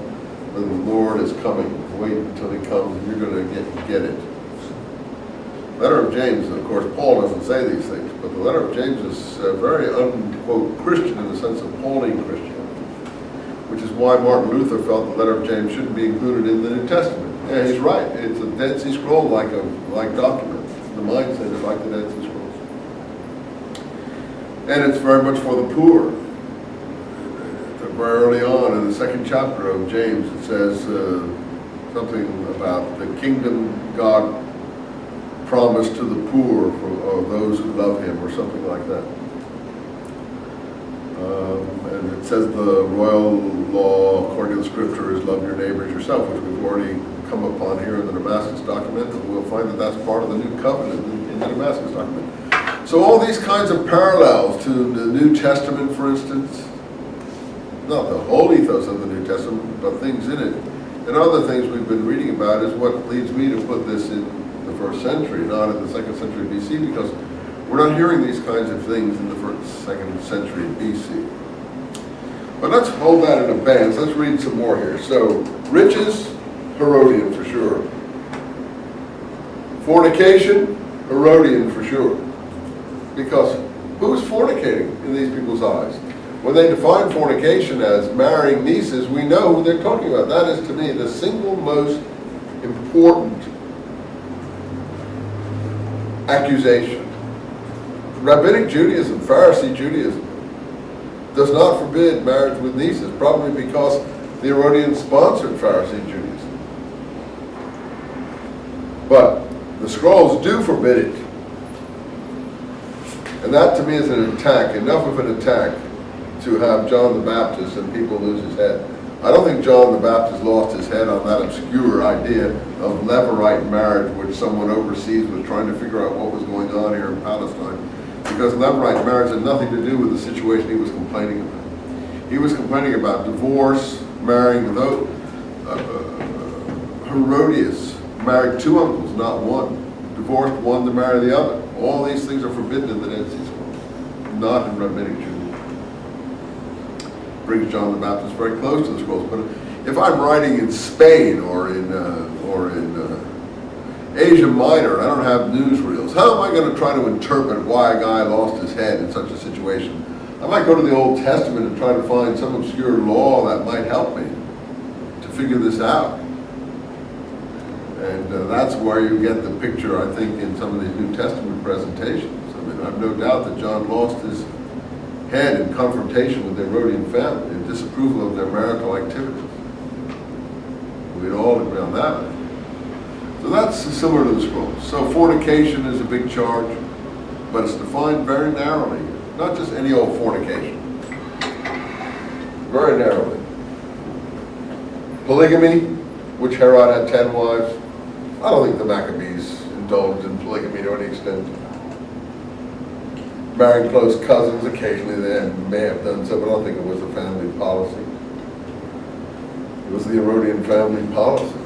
the Lord is coming. Wait until he comes, and you're going to get it. Letter of James, of course, Paul doesn't say these things, but the letter of James is very unquote Christian in the sense of Pauline Christianity, which is why Martin Luther felt the letter of James shouldn't be included in the New Testament. Yeah, he's right. It's a Dead Sea Scroll like documents. The mindset is like the Dead Sea Scrolls. And it's very much for the poor. Very early on in the 2nd chapter of James, it says something about the kingdom God promised to the poor or those who love him, or something like that. And it says the royal law, according to the scripture, is love your neighbor as yourself, which we've already come upon here in the Damascus Document, and we'll find that that's part of the new covenant in the Damascus Document. So all these kinds of parallels to the New Testament, for instance, not the whole ethos of the New Testament, but things in it, and other things we've been reading about, is what leads me to put this in the 1st century, not in the 2nd century BC, because we're not hearing these kinds of things in the 2nd century BC. But let's hold that in abeyance. Let's read some more here. So, riches, Herodian for sure. Fornication, Herodian for sure. Because who's fornicating in these people's eyes? When they define fornication as marrying nieces, we know who they're talking about. That is, to me, the single most important accusation. Rabbinic Judaism, Pharisee Judaism, does not forbid marriage with nieces, probably because the Herodians sponsored Pharisee Judaism. But the scrolls do forbid it. And that to me is an attack, enough of an attack to have John the Baptist and people lose his head. I don't think John the Baptist lost his head on that obscure idea of Levirate marriage, which someone overseas was trying to figure out what was going on here in Palestine. Because Levirate marriage had nothing to do with the situation he was complaining about. He was complaining about divorce, marrying, though Herodias married two uncles, not one. Divorced one to marry the other. All these things are forbidden in the Dead Sea Scrolls, not in Rabbinic Judaism. Brings John the Baptist very close to the scrolls. But if I'm writing in Spain or in Asia Minor and I don't have newsreels, how am I going to try to interpret why a guy lost his head in such a situation? I might go to the Old Testament and try to find some obscure law that might help me to figure this out. And that's where you get the picture, I think, in some of these New Testament presentations. I mean, I have no doubt that John lost his head in confrontation with the Herodian family and disapproval of their marital activities. We'd all agree on that. So that's similar to the scrolls. So fornication is a big charge, but it's defined very narrowly. Not just any old fornication. Very narrowly. Polygamy, which Herod had 10 wives. I don't think the Maccabees indulged in polygamy to any extent. Married close cousins, occasionally they may have done so, but I don't think it was a family policy. It was the Herodian family policy.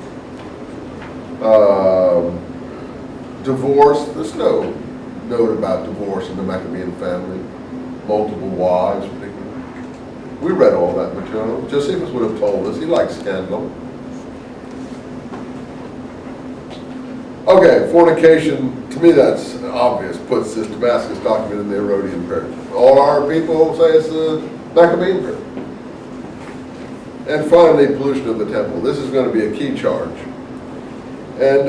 Divorce, there's no note about divorce in the Maccabean family. Multiple wives, particularly. We read all that material. Josephus would have told us. He likes scandal. Okay, fornication, to me that's obvious, puts this Damascus document in the Herodian period. All our people say it's the Maccabean period. And finally, pollution of the temple. This is going to be a key charge. And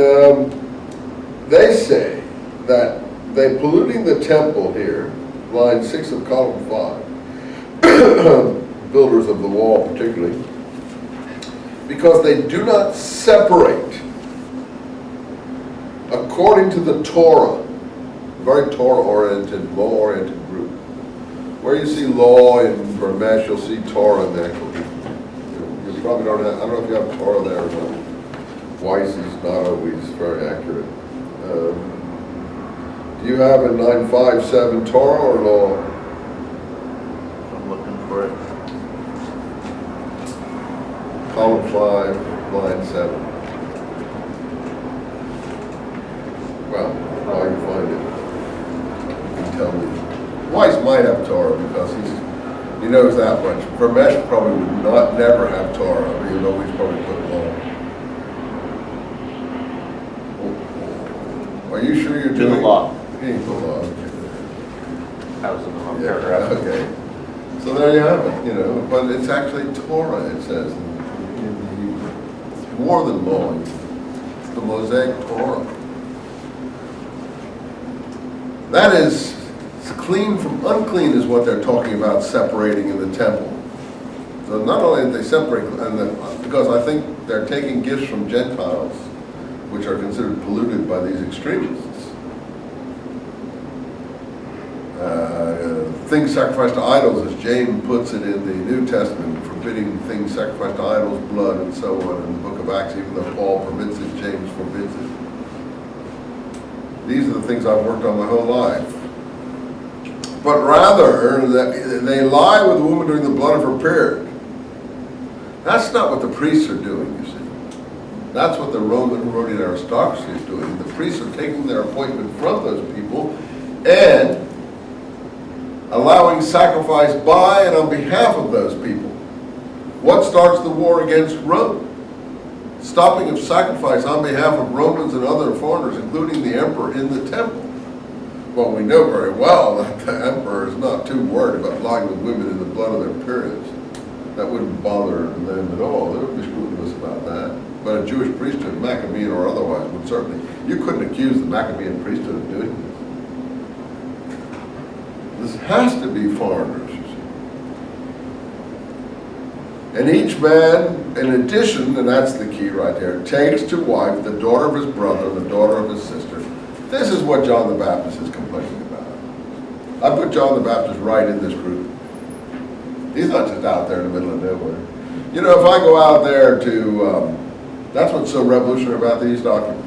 they say that they're polluting the temple here, line 6 of column 5, builders of the wall particularly, because they do not separate according to the Torah, very Torah-oriented, law-oriented group. Where you see law in Ramesh, you'll see Torah in the actual. You probably don't have, I don't know if you have Torah there or not. Weiss is not always very accurate. Do you have a 957 Torah or law? I'm looking for it. Column 5, line 7. Well, while you find it, you can tell me. Weiss might have Torah because he knows that much. Ramesh probably would never have Torah, even though he's probably put law. Are you sure you're doing the law? The law. Okay. That was in the wrong Yeah, paragraph. okay. So there you have it, but it's actually Torah, it says. It's more than law. It's the Mosaic Torah. That is, clean from unclean is what they're talking about separating in the temple. So not only did they separate, because I think they're taking gifts from Gentiles, which are considered polluted by these extremists. Things sacrificed to idols, as James puts it in the New Testament, forbidding things sacrificed to idols, blood, and so on in the book of Acts, even though Paul permits it, James forbids it. These are the things I've worked on my whole life. But rather, they lie with the woman during the blood of her period. That's not what the priests are doing, you see. That's what the Herodian aristocracy is doing. The priests are taking their appointment from those people and allowing sacrifice by and on behalf of those people. What starts the war against Rome? Stopping of sacrifice on behalf of Romans and other foreigners, including the emperor in the temple. Well, we know very well that the emperor is not too worried about lying with women in the blood of their periods. That wouldn't bother them at all. They would be scrupulous about that. But a Jewish priesthood, Maccabean or otherwise, would certainly, you couldn't accuse the Maccabean priesthood of doing this. This has to be foreigners, you see. And each man, in addition, and that's the key right there, takes to wife the daughter of his brother, the daughter of his sister. This is what John the Baptist is complaining about. I put John the Baptist right in this group. He's not just out there in the middle of nowhere. You know, if I go out there to, that's what's so revolutionary about these documents.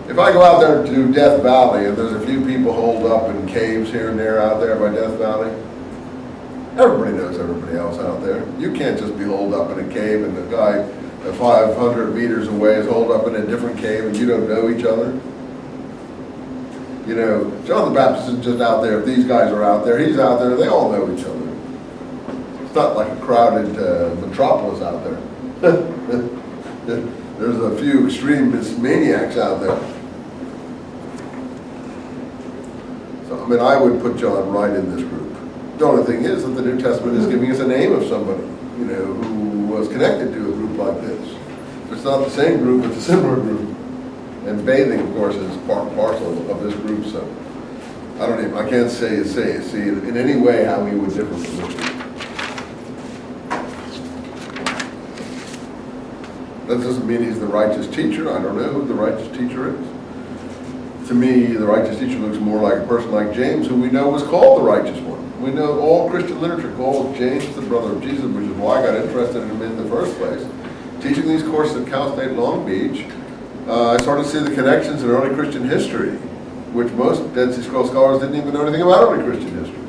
If I go out there to Death Valley, and there's a few people holed up in caves here and there out there by Death Valley, everybody knows everybody else out there. You can't just be holed up in a cave and the guy 500 meters away is holed up in a different cave and you don't know each other. You know, John the Baptist isn't just out there. If these guys are out there, he's out there. They all know each other. It's not like a crowded metropolis out there. There's a few extremist maniacs out there. So, I mean, I would put John right in this group. The only thing is that the New Testament is giving us a name of somebody, you know, who was connected to a group like this. It's not the same group, it's a similar group. And bathing, of course, is part and parcel of this group, so I can't see in any way how he would differ from this group. That doesn't mean he's the righteous teacher. I don't know who the righteous teacher is. To me, the righteous teacher looks more like a person like James, who we know was called the righteous one. We know all Christian literature calls James the brother of Jesus, which is why I got interested in him in the first place. Teaching these courses at Cal State Long Beach, I started to see the connections in early Christian history, which most Dead Sea Scrolls scholars didn't even know anything about early Christian history.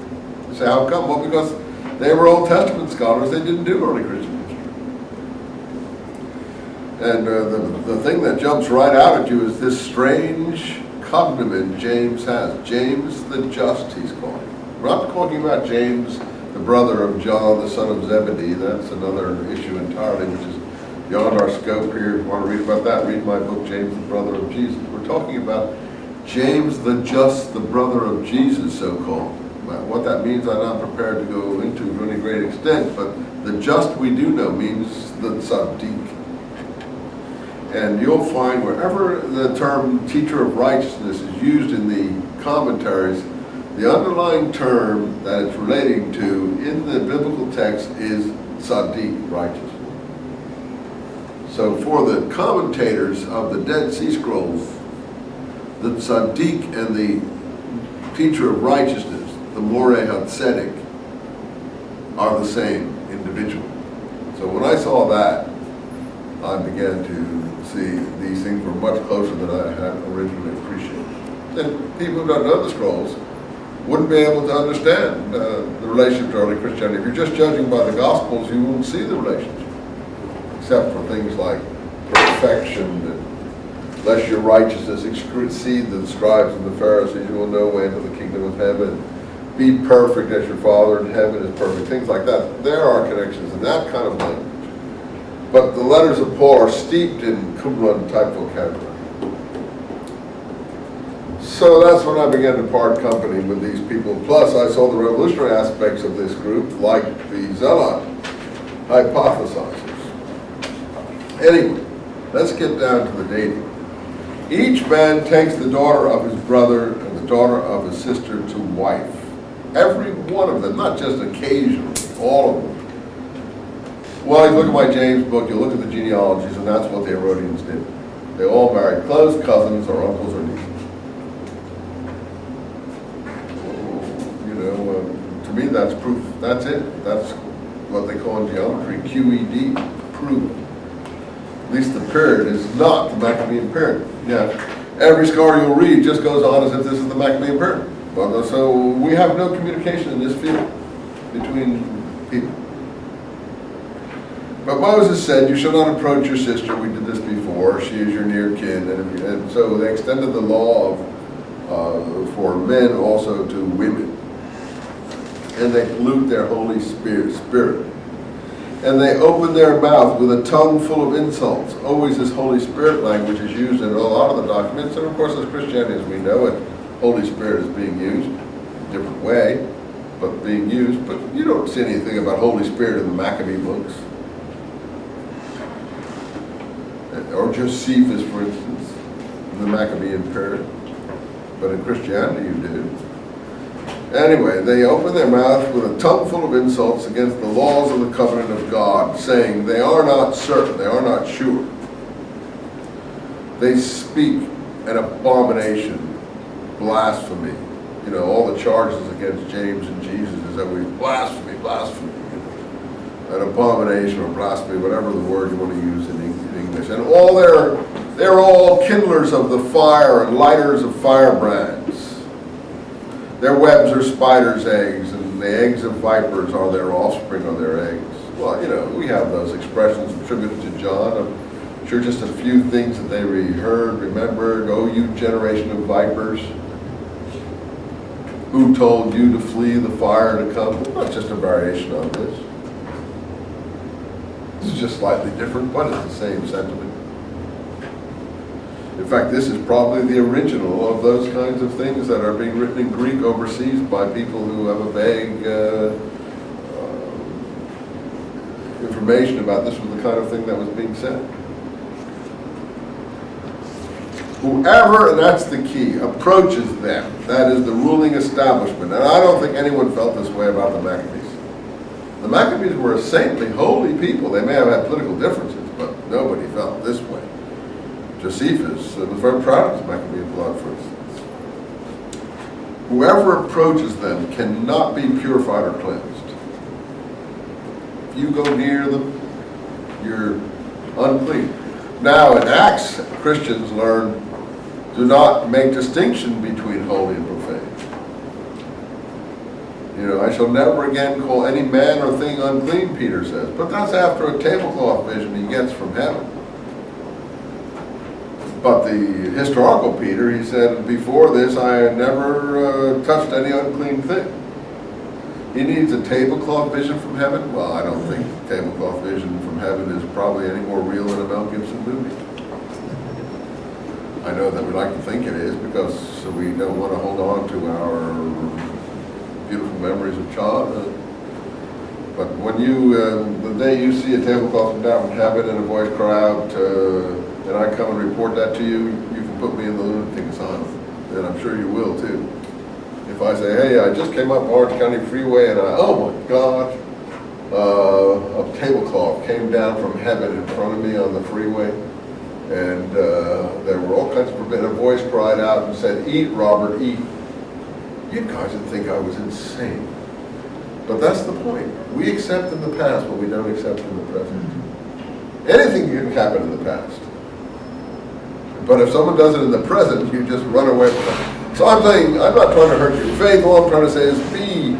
You say, how come? Well, because they were Old Testament scholars, they didn't do early Christian history. And the thing that jumps right out at you is this strange cognomen James has. James the Just, he's called. We're not talking about James, the brother of John, the son of Zebedee. That's another issue entirely, which is beyond our scope here. If you want to read about that, read my book, James, the brother of Jesus. We're talking about James the Just, the brother of Jesus, so-called. What that means, I'm not prepared to go into to any great extent, but the just we do know means the tzaddik. And you'll find wherever the term teacher of righteousness is used in the commentaries, the underlying term that it's relating to in the biblical text is tzaddik, righteous. So for the commentators of the Dead Sea Scrolls, the tzaddik and the teacher of righteousness, the moreh hatzedek, are the same individual. So when I saw that, I began to see these things were much closer than I had originally appreciated. And people who don't know the scrolls wouldn't be able to understand the relationship to early Christianity. If you're just judging by the Gospels, you won't see the relationship, except for things like perfection, and lest your righteousness exceed the scribes and the Pharisees, you will no way into the kingdom of heaven. Be perfect as your Father in heaven is perfect. Things like that. There are connections in that kind of language. But the letters of Paul are steeped in Qumran type vocabulary. So that's when I began to part company with these people. Plus, I saw the revolutionary aspects of this group, like the Zealot hypothesizers. Anyway, let's get down to the dating. Each man takes the daughter of his brother and the daughter of his sister to wife. Every one of them, not just occasionally, all of them. Well, you look at my James book, you look at the genealogies, and that's what the Herodians did. They all married close cousins or uncles or nieces. You know, to me that's proof. That's it. That's what they call in geometry QED, proof. At least the period is not the Maccabean period. Yeah, every scholar you'll read just goes on as if this is the Maccabean period. Well, so we have no communication in this field between people. But Moses said, you shall not approach your sister. We did this before. She is your near kin. And so they extended the law for men also to women. And they pollute their Holy Spirit. And they open their mouth with a tongue full of insults. Always this Holy Spirit language is used in a lot of the documents. And of course, as Christianity as we know it, Holy Spirit is being used a different way, but being used. But you don't see anything about Holy Spirit in the Maccabee books. Or Josephus, for instance, in the Maccabean period. But in Christianity you do. Anyway, they open their mouth with a tongue full of insults against the laws of the covenant of God, saying they are not certain, they are not sure. They speak an abomination, blasphemy. You know, all the charges against James and Jesus is that we blasphemy, blasphemy. An abomination or blasphemy, whatever the word you want to use in English. And they're all kindlers of the fire and lighters of firebrands. Their webs are spiders' eggs, and the eggs of vipers are their offspring or their eggs. Well, you know, we have those expressions attributed to John. I'm sure just a few things that they heard, remembered. Oh, you generation of vipers, who told you to flee the fire to come? Well, not just a variation on this. This is just slightly different, but it's the same sentiment. In fact, this is probably the original of those kinds of things that are being written in Greek overseas by people who have a vague information about this was the kind of thing that was being said. Whoever, and that's the key, approaches them, that is the ruling establishment. And I don't think anyone felt this way about the Maccabees. The Maccabees were saintly, holy people. They may have had political differences, but nobody felt this way. Josephus was very proud of his Maccabean blood, for instance. Whoever approaches them cannot be purified or cleansed. If you go near them, you're unclean. Now, in Acts, Christians learn, do not make distinction between holy and profane. You know, I shall never again call any man or thing unclean, Peter says. But that's after a tablecloth vision he gets from heaven. But the historical Peter, he said, before this I had never touched any unclean thing. He needs a tablecloth vision from heaven? Well, I don't think tablecloth vision from heaven is probably any more real than a Mel Gibson movie. I know that we like to think it is because we don't want to hold on to our beautiful memories of childhood. But when the day you see a tablecloth come down from heaven and a voice cry out, and I come and report that to you, you can put me in the lunatic asylum. And I'm sure you will too. If I say, hey, I just came up Orange County Freeway and oh my God, a tablecloth came down from heaven in front of me on the freeway, and there were all kinds of forbidden. A voice cried out and said, eat, Robert, eat. You guys would think I was insane. But that's the point. We accept in the past what we don't accept in the present. Anything can happen in the past. But if someone does it in the present, you just run away from it. So I'm saying, I'm not trying to hurt your faith. All I'm trying to say is be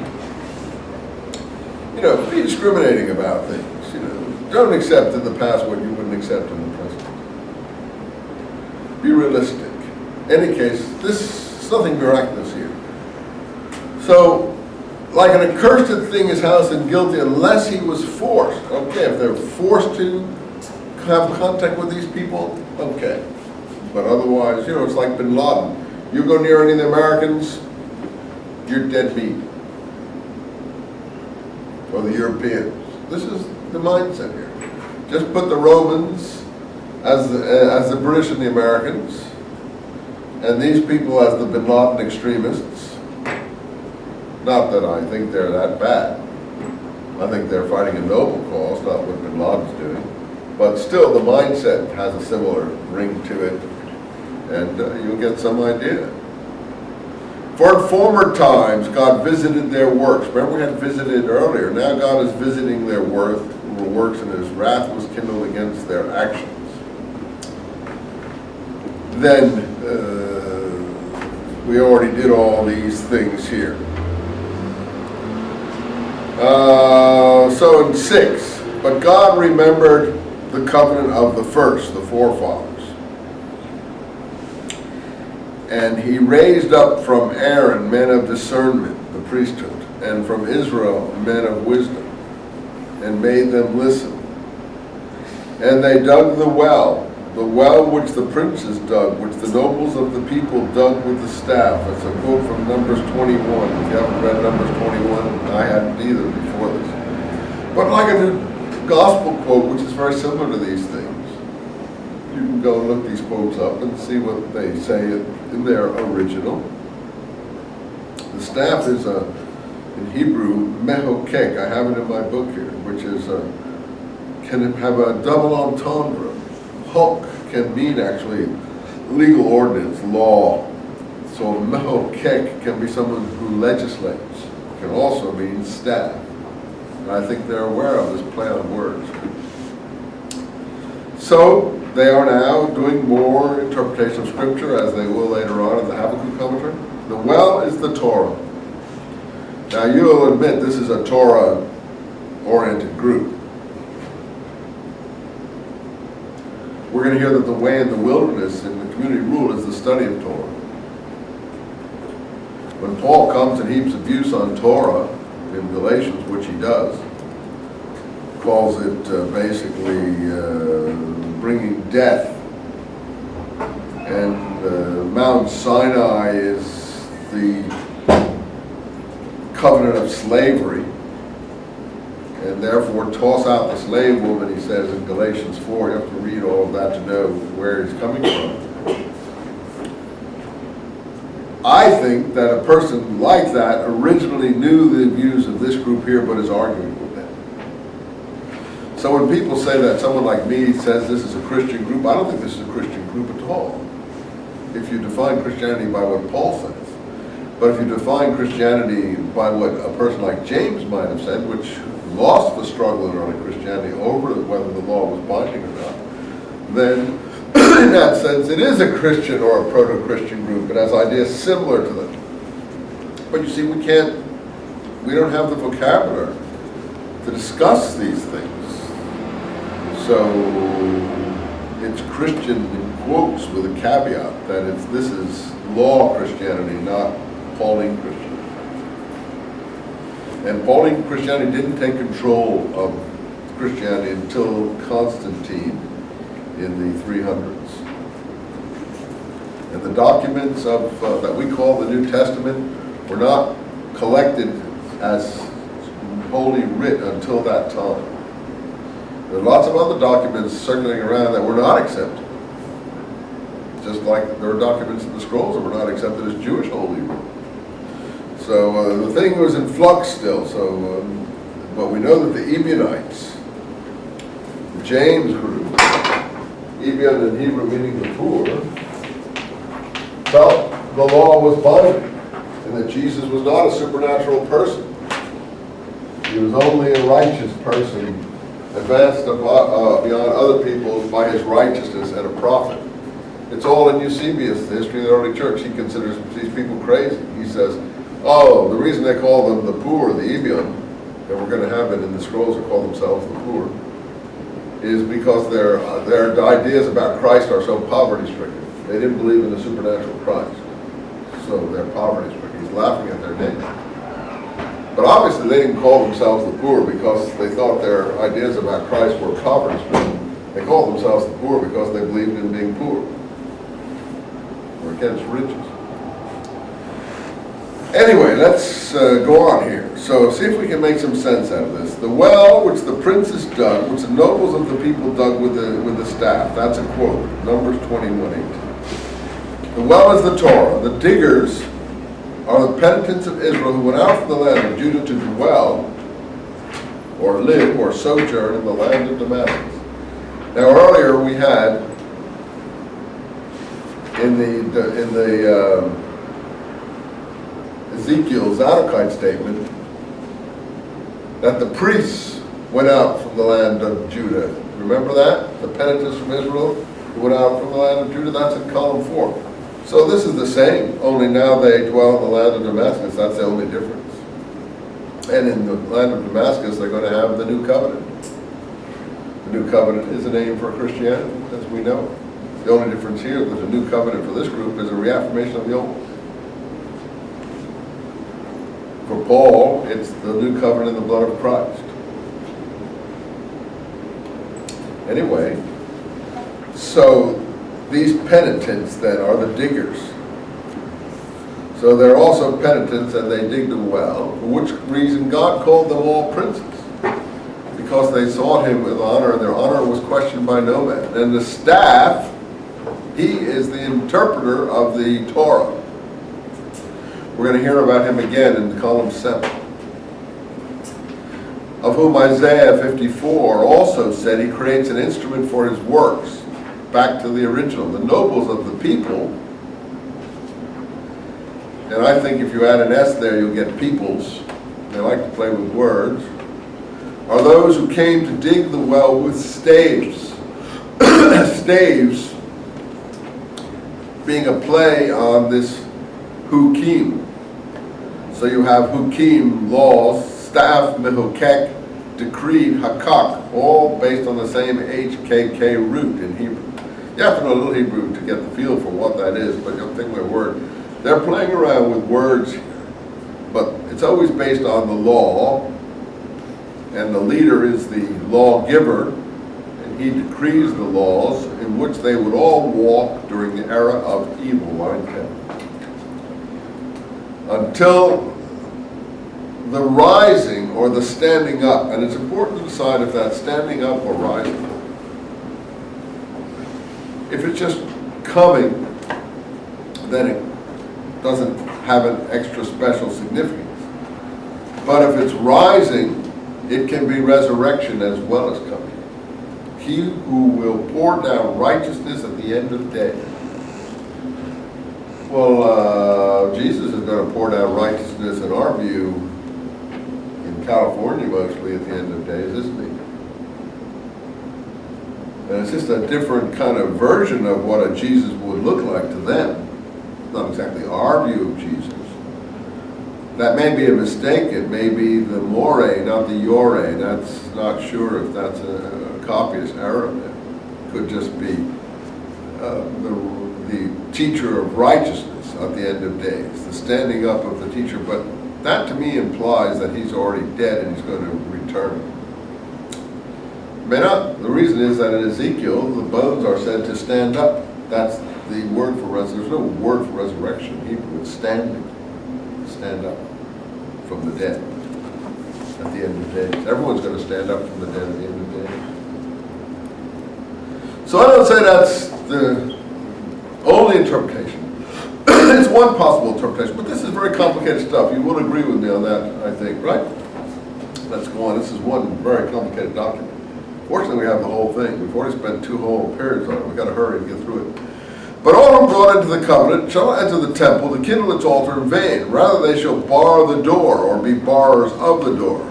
discriminating about things. Don't accept in the past what you wouldn't accept in the present. Be realistic. In any case, there's nothing miraculous here. So, like an accursed thing is housed and guilty unless he was forced. Okay, if they're forced to have contact with these people, okay. But otherwise, it's like Bin Laden. You go near any of the Americans, you're dead meat. Or the Europeans. This is the mindset here. Just put the Romans as the British and the Americans, and these people as the Bin Laden extremists. Not that I think they're that bad. I think they're fighting a noble cause, not what Bin Laden's doing. But still, the mindset has a similar ring to it, and you'll get some idea. For in former times, God visited their works. Remember we had visited earlier. Now God is visiting their works, and his wrath was kindled against their actions. Then, we already did all these things here. So in 6, but God remembered the covenant of the first, the forefathers. And he raised up from Aaron men of discernment, the priesthood, and from Israel men of wisdom, and made them listen. And they dug the well which the princes dug, which the nobles of the people dug with the staff. That's a quote from Numbers 21. If you haven't read Numbers 21, I hadn't either before this. But like a gospel quote, which is very similar to these things. You can go and look these quotes up and see what they say in their original. The staff is in Hebrew, mehokek. I have it in my book here, which is can have a double entendre. Hok can mean actually legal ordinance, law. So mehokek can be someone who legislates. It can also mean staff. And I think they're aware of this play on words. So they are now doing more interpretation of Scripture, as they will later on in the Habakkuk commentary. The well is the Torah. Now you'll admit this is a Torah-oriented group. We're going to hear that the way in the wilderness in the community rule is the study of Torah. When Paul comes and heaps abuse on Torah in Galatians, which he does, calls it basically bringing death, and Mount Sinai is the covenant of slavery, and therefore toss out the slave woman, he says in Galatians 4. You have to read all of that to know where he's coming from. I think that a person like that originally knew the views of this group here, but is arguing with them. So when people say that someone like me says this is a Christian group, I don't think this is a Christian group at all. If you define Christianity by what Paul says. But if you define Christianity by what a person like James might have said, which lost the struggle in early Christianity over whether the law was binding or not, then in that sense it is a Christian or a proto-Christian group. It has ideas similar to them. But you see, we don't have the vocabulary to discuss these things. So it's Christian in quotes with a caveat that this is law Christianity, not Pauline Christianity. And Pauline Christianity didn't take control of Christianity until Constantine in the 300s. And the documents that we call the New Testament were not collected as Holy Writ until that time. There are lots of other documents circulating around that were not accepted. Just like there are documents in the scrolls that were not accepted as Jewish Holy Writ. So the thing was in flux still. So, but we know that the Ebionites, the James group, Ebion in Hebrew meaning the poor, felt the law was binding, and that Jesus was not a supernatural person. He was only a righteous person, advanced beyond other people by his righteousness and a prophet. It's all in Eusebius, the history of the early church. He considers these people crazy. He says, oh, the reason they call them the poor, the Ebion, and we're going to have it in the scrolls that call themselves the poor, is because their ideas about Christ are so poverty-stricken. They didn't believe in the supernatural Christ. So they're poverty-stricken. He's laughing at their name. But obviously they didn't call themselves the poor because they thought their ideas about Christ were poverty-stricken. They called themselves the poor because they believed in being poor. Or against riches. Anyway, let's go on here. So see if we can make some sense out of this. The well which the princes dug, which the nobles of the people dug with the staff. That's a quote. Numbers 21:18. The well is the Torah. The diggers are the penitents of Israel who went out from the land of Judah to dwell, or live, or sojourn in the land of Damascus. Now earlier we had in the Ezekiel's Zadokite statement that the priests went out from the land of Judah. Remember that? The penitents from Israel who went out from the land of Judah? That's in column 4. So this is the same, only now they dwell in the land of Damascus. That's the only difference. And in the land of Damascus, they're going to have the new covenant. The new covenant is a name for Christianity, as we know. The only difference here is that the new covenant for this group is a reaffirmation of the old. For Paul, it's the new covenant in the blood of Christ. Anyway, so these penitents then are the diggers. So they're also penitents and they digged a well, for which reason God called them all princes. Because they sought him with honor, and their honor was questioned by no man. And the staff, he is the interpreter of the Torah. We're going to hear about him again in column 7. Of whom Isaiah 54 also said he creates an instrument for his works. Back to the original. The nobles of the people, and I think if you add an S there, you'll get peoples. They like to play with words. Are those who came to dig the well with staves. Staves being a play on this hukim. So you have hukim, laws, staff, mehukek, decreed, hakak, all based on the same HKK root in Hebrew. You have to know a little Hebrew to get the feel for what that is, but you'll think of a word. They're playing around with words here, but it's always based on the law, and the leader is the lawgiver, and he decrees the laws in which they would all walk during the era of evil, line 10. Until the rising or the standing up, and it's important to decide if that's standing up or rising. If it's just coming, then it doesn't have an extra special significance. But if it's rising, it can be resurrection as well as coming. He who will pour down righteousness at the end of days. Well, Jesus is going to pour down righteousness in our view in California mostly at the end of days, isn't he? And it's just a different kind of version of what a Jesus would look like to them. Not exactly our view of Jesus. That may be a mistake. It may be the more, not the yore. That's not sure if that's a copyist error. It could just be the teacher of righteousness at the end of days, the standing up of the teacher. But that to me implies that he's already dead and he's going to return. May not. The reason is that in Ezekiel, the bones are said to stand up. That's the word for resurrection. There's no word for resurrection in Hebrew. It's standing. Stand up from the dead at the end of days. Everyone's going to stand up from the dead at the end of days. So I don't say that's the only interpretation. It's one possible interpretation, but this is very complicated stuff. You will agree with me on that, I think, right? Let's go on. This is one very complicated document. Fortunately, we have the whole thing. We've already spent 2 whole periods on it. We've got to hurry and get through it. But all who brought into the covenant shall not enter the temple to kindle its altar in vain. Rather, they shall bar the door, or be barrers of the door.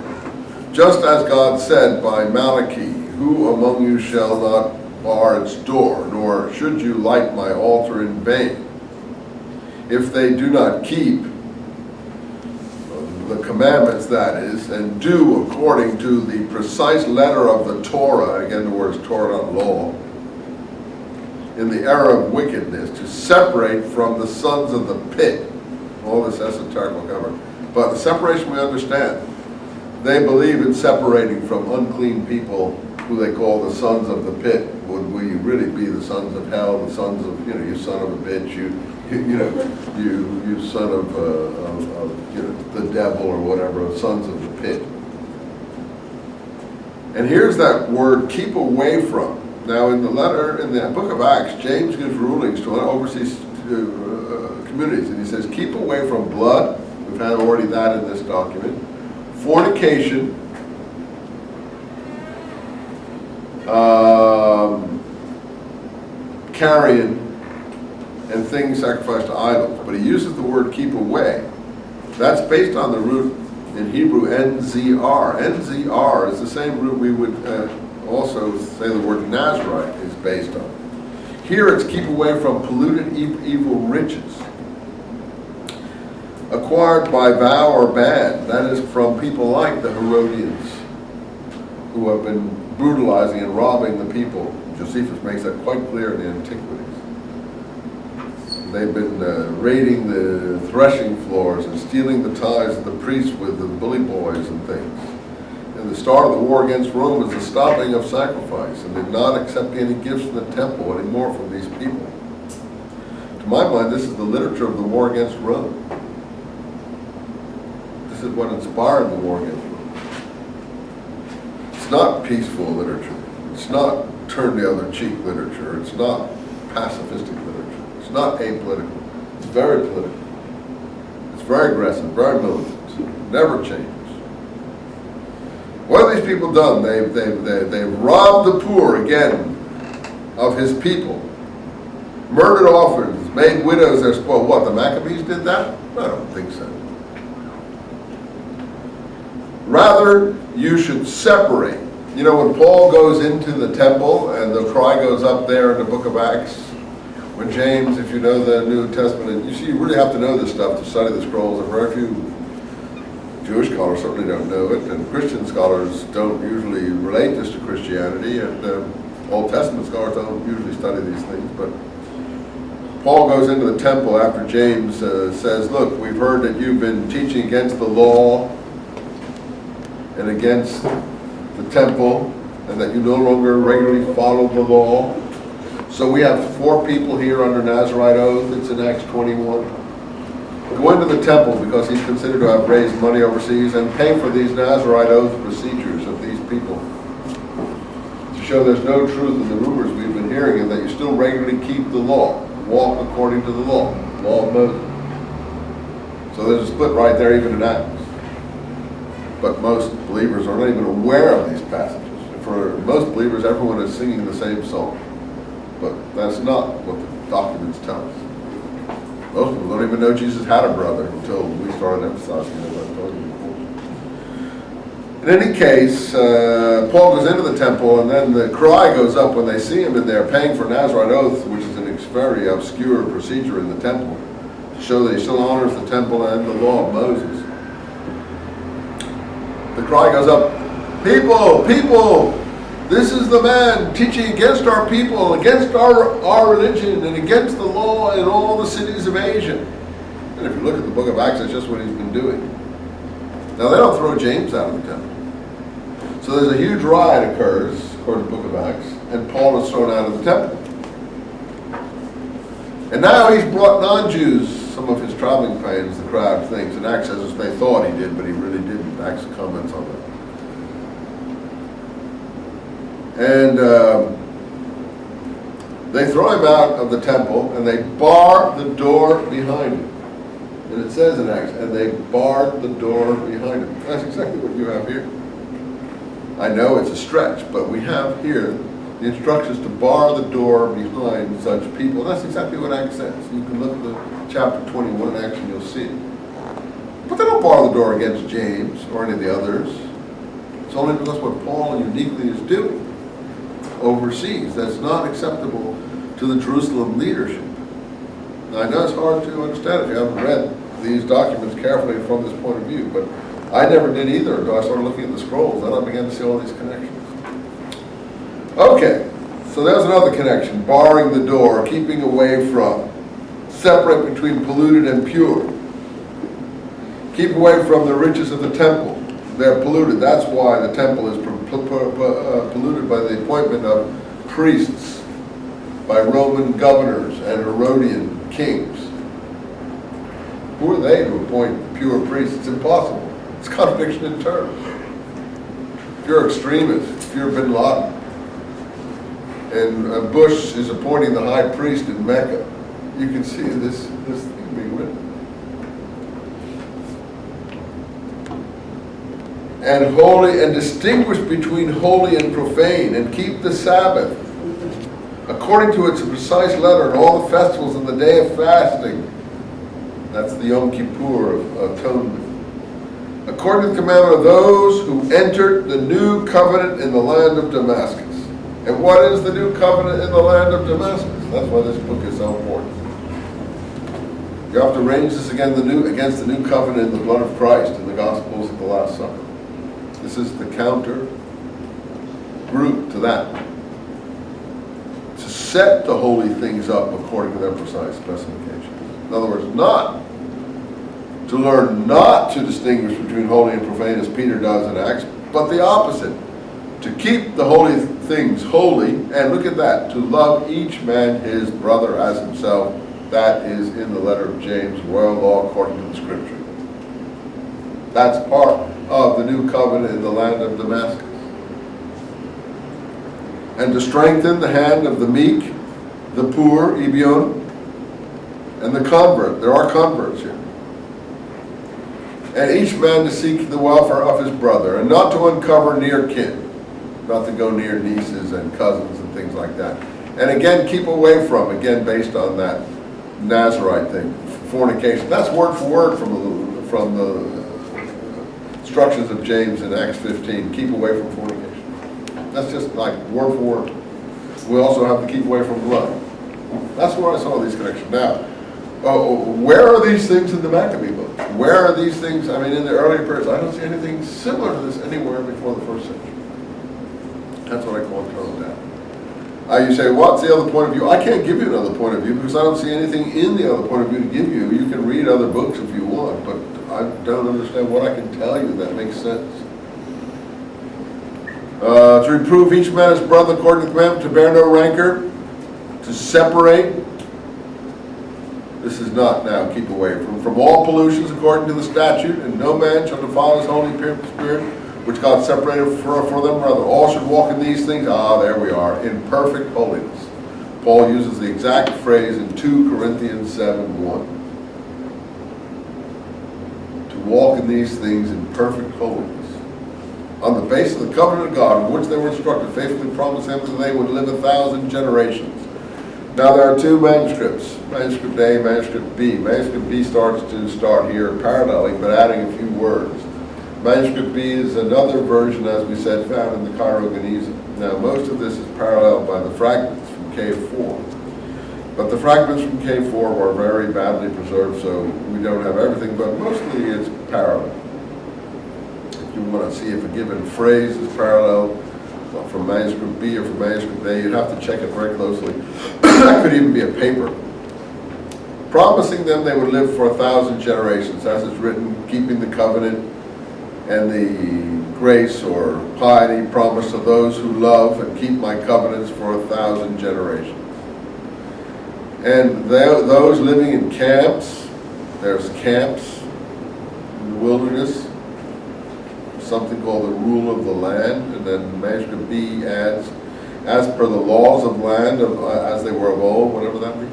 Just as God said by Malachi, who among you shall not bar its door, nor should you light my altar in vain. If they do not keep the commandments, that is, and do according to the precise letter of the Torah, again the word is Torah, not law, in the era of wickedness, to separate from the sons of the pit. All this esoteric will cover. But the separation we understand. They believe in separating from unclean people who they call the sons of the pit. Would we really be the sons of hell, the sons of, you son of a bitch, you son of the devil or whatever, sons of the pit. And here's that word, keep away from. Now in the letter, in the book of Acts, James gives rulings to overseas communities, and he says, keep away from blood. We've had already that in this document. Fornication, carrion, and things sacrificed to idols. But he uses the word keep away. That's based on the root in Hebrew, NZR. NZR is the same root we would also say the word Nazarite is based on. Here it's keep away from polluted evil riches, acquired by vow or bad. That is from people like the Herodians, who have been brutalizing and robbing the people. Josephus makes that quite clear in the Antiquities. They've been raiding the threshing floors and stealing the tithes of the priests with the bully boys and things. And the start of the war against Rome is the stopping of sacrifice, and they're not accepting any gifts from the temple anymore from these people. To my mind, this is the literature of the war against Rome. This is what inspired the war against Rome. It's not peaceful literature. It's not turn the other cheek literature. It's not pacifistic literature. It's not apolitical. It's very political. It's very aggressive, very militant, never changes. What have these people done? They've robbed the poor again of his people, murdered orphans, made widows their spoil. What, the Maccabees did that? I don't think so. Rather, you should separate. You know, when Paul goes into the temple and the cry goes up there in the book of Acts, when James, if you know the New Testament, you see, you really have to know this stuff to study the scrolls, and very few Jewish scholars certainly don't know it, and Christian scholars don't usually relate this to Christianity, and Old Testament scholars don't usually study these things, but Paul goes into the temple after James says, look, we've heard that you've been teaching against the law and against the temple, and that you no longer regularly follow the law. So we have 4 people here under Nazarite oath. It's in Acts 21. Go into the temple because he's considered to have raised money overseas and pay for these Nazarite oath procedures of these people to show there's no truth in the rumors we've been hearing and that you still regularly keep the law, walk according to the law of Moses. So there's a split right there even in Acts. But most believers are not even aware of these passages. For most believers, everyone is singing the same song. But that's not what the documents tell us. Most people don't even know Jesus had a brother until we started emphasizing what I told you before. In any case, Paul goes into the temple, and then the cry goes up when they see him in there paying for Nazarite oath, which is a very obscure procedure in the temple, to show that he still honors the temple and the law of Moses. The cry goes up, people, this is the man teaching against our people, against our religion, and against the law in all the cities of Asia. And if you look at the book of Acts, that's just what he's been doing. Now, they don't throw James out of the temple. So there's a huge riot occurs, according to the book of Acts, and Paul is thrown out of the temple. And now he's brought non-Jews some of his traveling pains, the crowd thinks, and Acts says they thought he did, but he really didn't. Acts comments on that. And they throw him out of the temple, and they bar the door behind him. And it says in Acts, and they barred the door behind him. That's exactly what you have here. I know it's a stretch, but we have here the instructions to bar the door behind such people. And that's exactly what Acts says. You can look at the chapter 21 in Acts and you'll see it. But they don't bar the door against James or any of the others. It's only because what Paul uniquely is doing overseas that's not acceptable to the Jerusalem leadership. Now, I know it's hard to understand if you haven't read these documents carefully from this point of view, but I never did either until I started looking at the scrolls. Then I began to see all these connections. Okay, so there's another connection, barring the door, keeping away from, separate between polluted and pure. Keep away from the riches of the temple. They're polluted. That's why the temple is polluted by the appointment of priests, by Roman governors and Herodian kings. Who are they to appoint pure priests? It's impossible. It's contradiction in terms. If you're extremist, if you're Bin Laden, and Bush is appointing the high priest in Mecca, you can see this thing being written. And holy, and distinguish between holy and profane, and keep the Sabbath according to its precise letter, and all the festivals and the day of fasting. That's the Yom Kippur of Atonement. According to the commandment of those who entered the new covenant in the land of Damascus. And what is the new covenant in the land of Damascus? That's why this book is so important. You have to range this against the new covenant in the blood of Christ in the Gospels of the Last Supper. This is the counter group to that. To set the holy things up according to their precise specifications. In other words, not to learn not to distinguish between holy and profane as Peter does in Acts, but the opposite. To keep the holy things holy, and look at that, to love each man his brother as himself. That is in the letter of James, royal law according to the Scripture. That's part of the new covenant in the land of Damascus. And to strengthen the hand of the meek, the poor, Ebion, and the convert. There are converts here. and each man to seek the welfare of his brother, and not to uncover near kin, not to go near nieces and cousins and things like that. And again, keep away from, again, based on that Nazarite thing, fornication. That's word for word from the instructions of James in Acts 15. Keep away from fornication. That's just like word for word. We also have to keep away from blood. That's where I saw these connections. Now, where are these things in the Maccabee book? Where are these things, I mean, in the earlier periods? I don't see anything similar to this anywhere before the first century. That's what I call turtle down. You say, what's the other point of view? I can't give you another point of view because I don't see anything in the other point of view to give you. You can read other books if you want, but I don't understand what I can tell you that makes sense. To reprove each man his brother according to the commandment, to bear no rancor, to separate. This is not now, keep away from all pollutions according to the statute, and no man shall defile his holy spirit, which God separated for them, brother. All should walk in these things. There we are, in perfect holiness. Paul uses the exact phrase in 2 Corinthians 7:1. To walk in these things in perfect holiness. On the basis of the covenant of God, in which they were instructed, faithfully promised them that they would live 1,000 generations. Now there are 2 manuscripts, Manuscript A, Manuscript B. Manuscript B starts here paralleling, but adding a few words. Manuscript B is another version, as we said, found in the Cairo-Geniza. Now, most of this is paralleled by the fragments from Cave 4. But the fragments from Cave 4 were very badly preserved, so we don't have everything, but mostly it's parallel. If you want to see if a given phrase is parallel from Manuscript B or from Manuscript A, you'd have to check it very closely. That could even be a paper. Promising them they would live for 1,000 generations, as is written, keeping the covenant and the grace or piety promised to those who love and keep my covenants for 1,000 generations. And those living in camps, there's camps in the wilderness, something called the rule of the land, and then Manuscript B adds, as per the laws of land, as they were of old, whatever that means.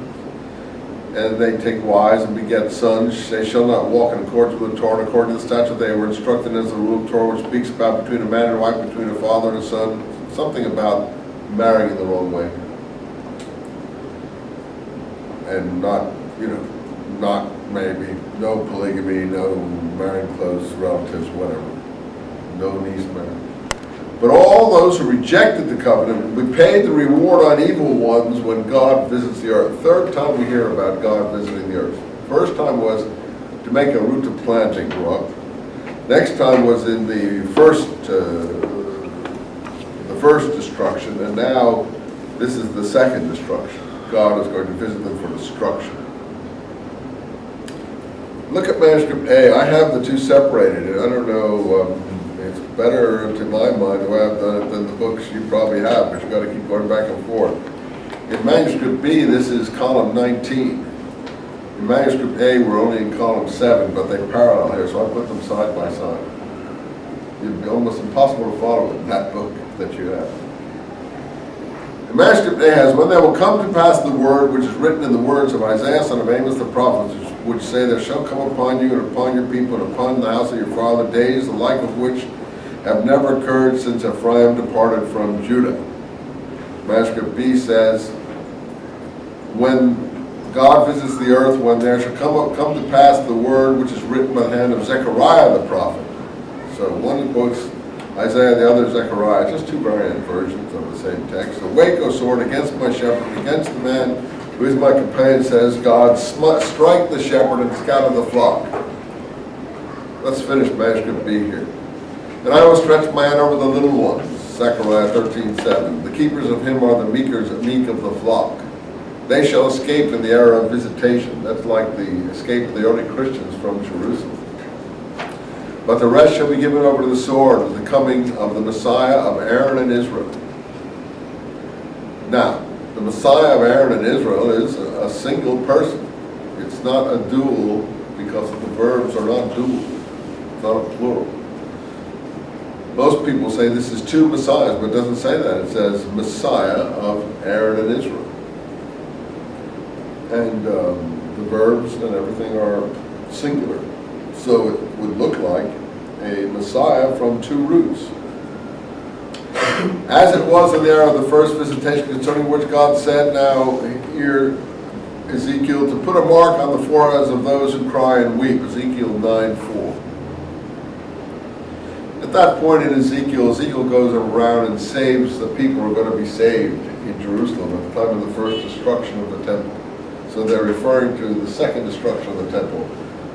And they take wives and beget sons. They shall not walk in accordance with the Torah, according to the statute they were instructed as the rule of Torah, which speaks about between a man and a wife, between a father and a son, something about marrying in the wrong way. And not maybe, no polygamy, no marrying close relatives, whatever. No niece marriage. But all those who rejected the covenant, we paid the reward on evil ones when God visits the earth. Third time we hear about God visiting the earth. First time was to make a route to planting grow up. Next time was in the first destruction, and now this is the second destruction. God is going to visit them for destruction. Look at Manuscript A. I have the 2 separated, and I don't know. It's better, to my mind, the way I've done it than the books you probably have, but you've got to keep going back and forth. In Manuscript B, this is column 19. In Manuscript A, we're only in column 7, but they parallel here, so I put them side by side. It'd be almost impossible to follow in that book that you have. And Manuscript A has, when there will come to pass the word which is written in the words of Isaiah son of Amos the prophet, which say, there shall come upon you and upon your people and upon the house of your father days, the like of which have never occurred since Ephraim departed from Judah. Manuscript B says, when God visits the earth, when there shall come to pass the word which is written by the hand of Zechariah the prophet. So one quotes Isaiah, the other Zechariah, just 2 variant versions of the same text. Awake, O sword, against my shepherd, against the man who is my companion, says God, strike the shepherd and scatter the flock. Let's finish Manuscript B here. And I will stretch my hand over the little ones, Zechariah 13:7. The keepers of him are the meek of the flock. They shall escape in the era of visitation. That's like the escape of the early Christians from Jerusalem. But the rest shall be given over to the sword at the coming of the Messiah of Aaron and Israel. Now, the Messiah of Aaron and Israel is a single person. It's not a dual because the verbs are not dual. It's not a plural. Most people say this is 2 Messiahs, but it doesn't say that. It says Messiah of Aaron and Israel. And the verbs and everything are singular. So would look like a Messiah from two roots. As it was in the hour of the first visitation, concerning which God said, now hear Ezekiel, to put a mark on the foreheads of those who cry and weep, Ezekiel 9:4. At that point in Ezekiel, Ezekiel goes around and saves the people who are going to be saved in Jerusalem at the time of the first destruction of the temple. So they're referring to the second destruction of the temple.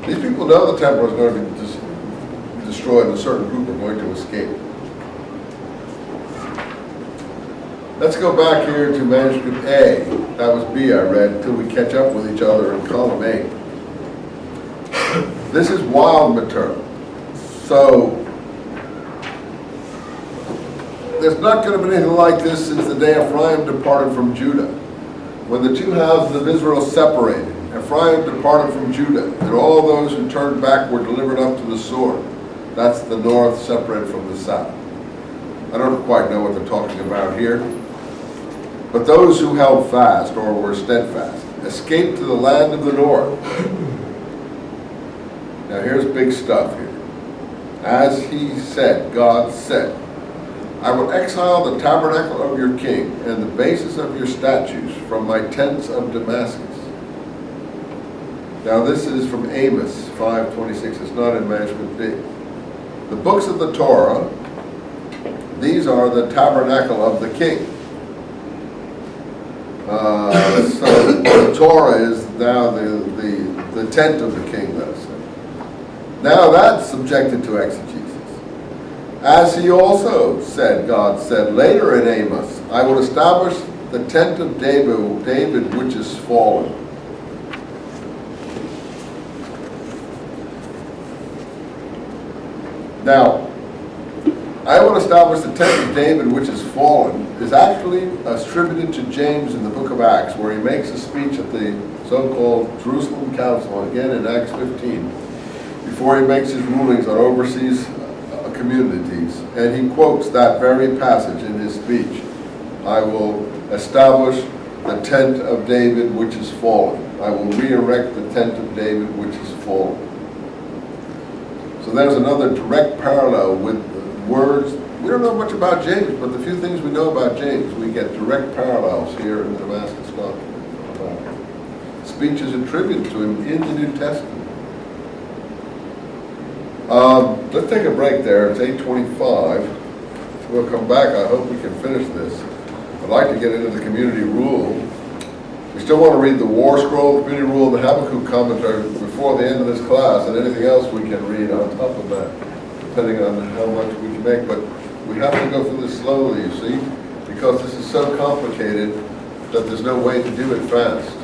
These people know the temple is going to be destroyed and a certain group are going to escape. Let's go back here to manuscript A. That was B I read until we catch up with each other in column A. This is wild material. So there's not going to be anything like this since the day Ephraim departed from Judah. When the two houses of Israel separated, Ephraim departed from Judah, and all those who turned back were delivered up to the sword. That's the north separated from the south. I don't quite know what they're talking about here. But those who held fast, or were steadfast, escaped to the land of the north. Now here's big stuff here. As he said, God said, I will exile the tabernacle of your king and the basis of your statues from my tents of Damascus. Now this is from Amos 5:26. It's not in manuscript B. The books of the Torah, these are the tabernacle of the king. So the Torah is now the tent of the king, let us say. Now that's subjected to exegesis. As he also said, God said later in Amos, I will establish the tent of David which is fallen. Now, I will establish the tent of David which is fallen is actually attributed to James in the book of Acts, where he makes a speech at the so-called Jerusalem Council, again in Acts 15, before he makes his rulings on overseas communities. And he quotes that very passage in his speech. I will establish the tent of David which is fallen. I will re-erect the tent of David which is fallen. So there's another direct parallel with words. We don't know much about James, but the few things we know about James, we get direct parallels here in the Damascus Document. Speeches attributed to him in the New Testament. Let's take a break there. It's 8:25. We'll come back. I hope we can finish this. I'd like to get into the community rule. We still want to read the War Scroll, the community rule, and the Habakkuk commentary before the end of this class, and anything else we can read on top of that, depending on how much we can make. But we have to go through this slowly, you see, because this is so complicated that there's no way to do it fast.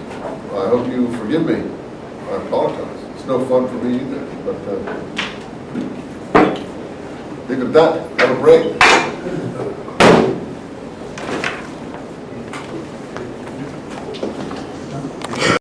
I hope you forgive me. I apologize. It's no fun for me either. But leave it at that. Have a break.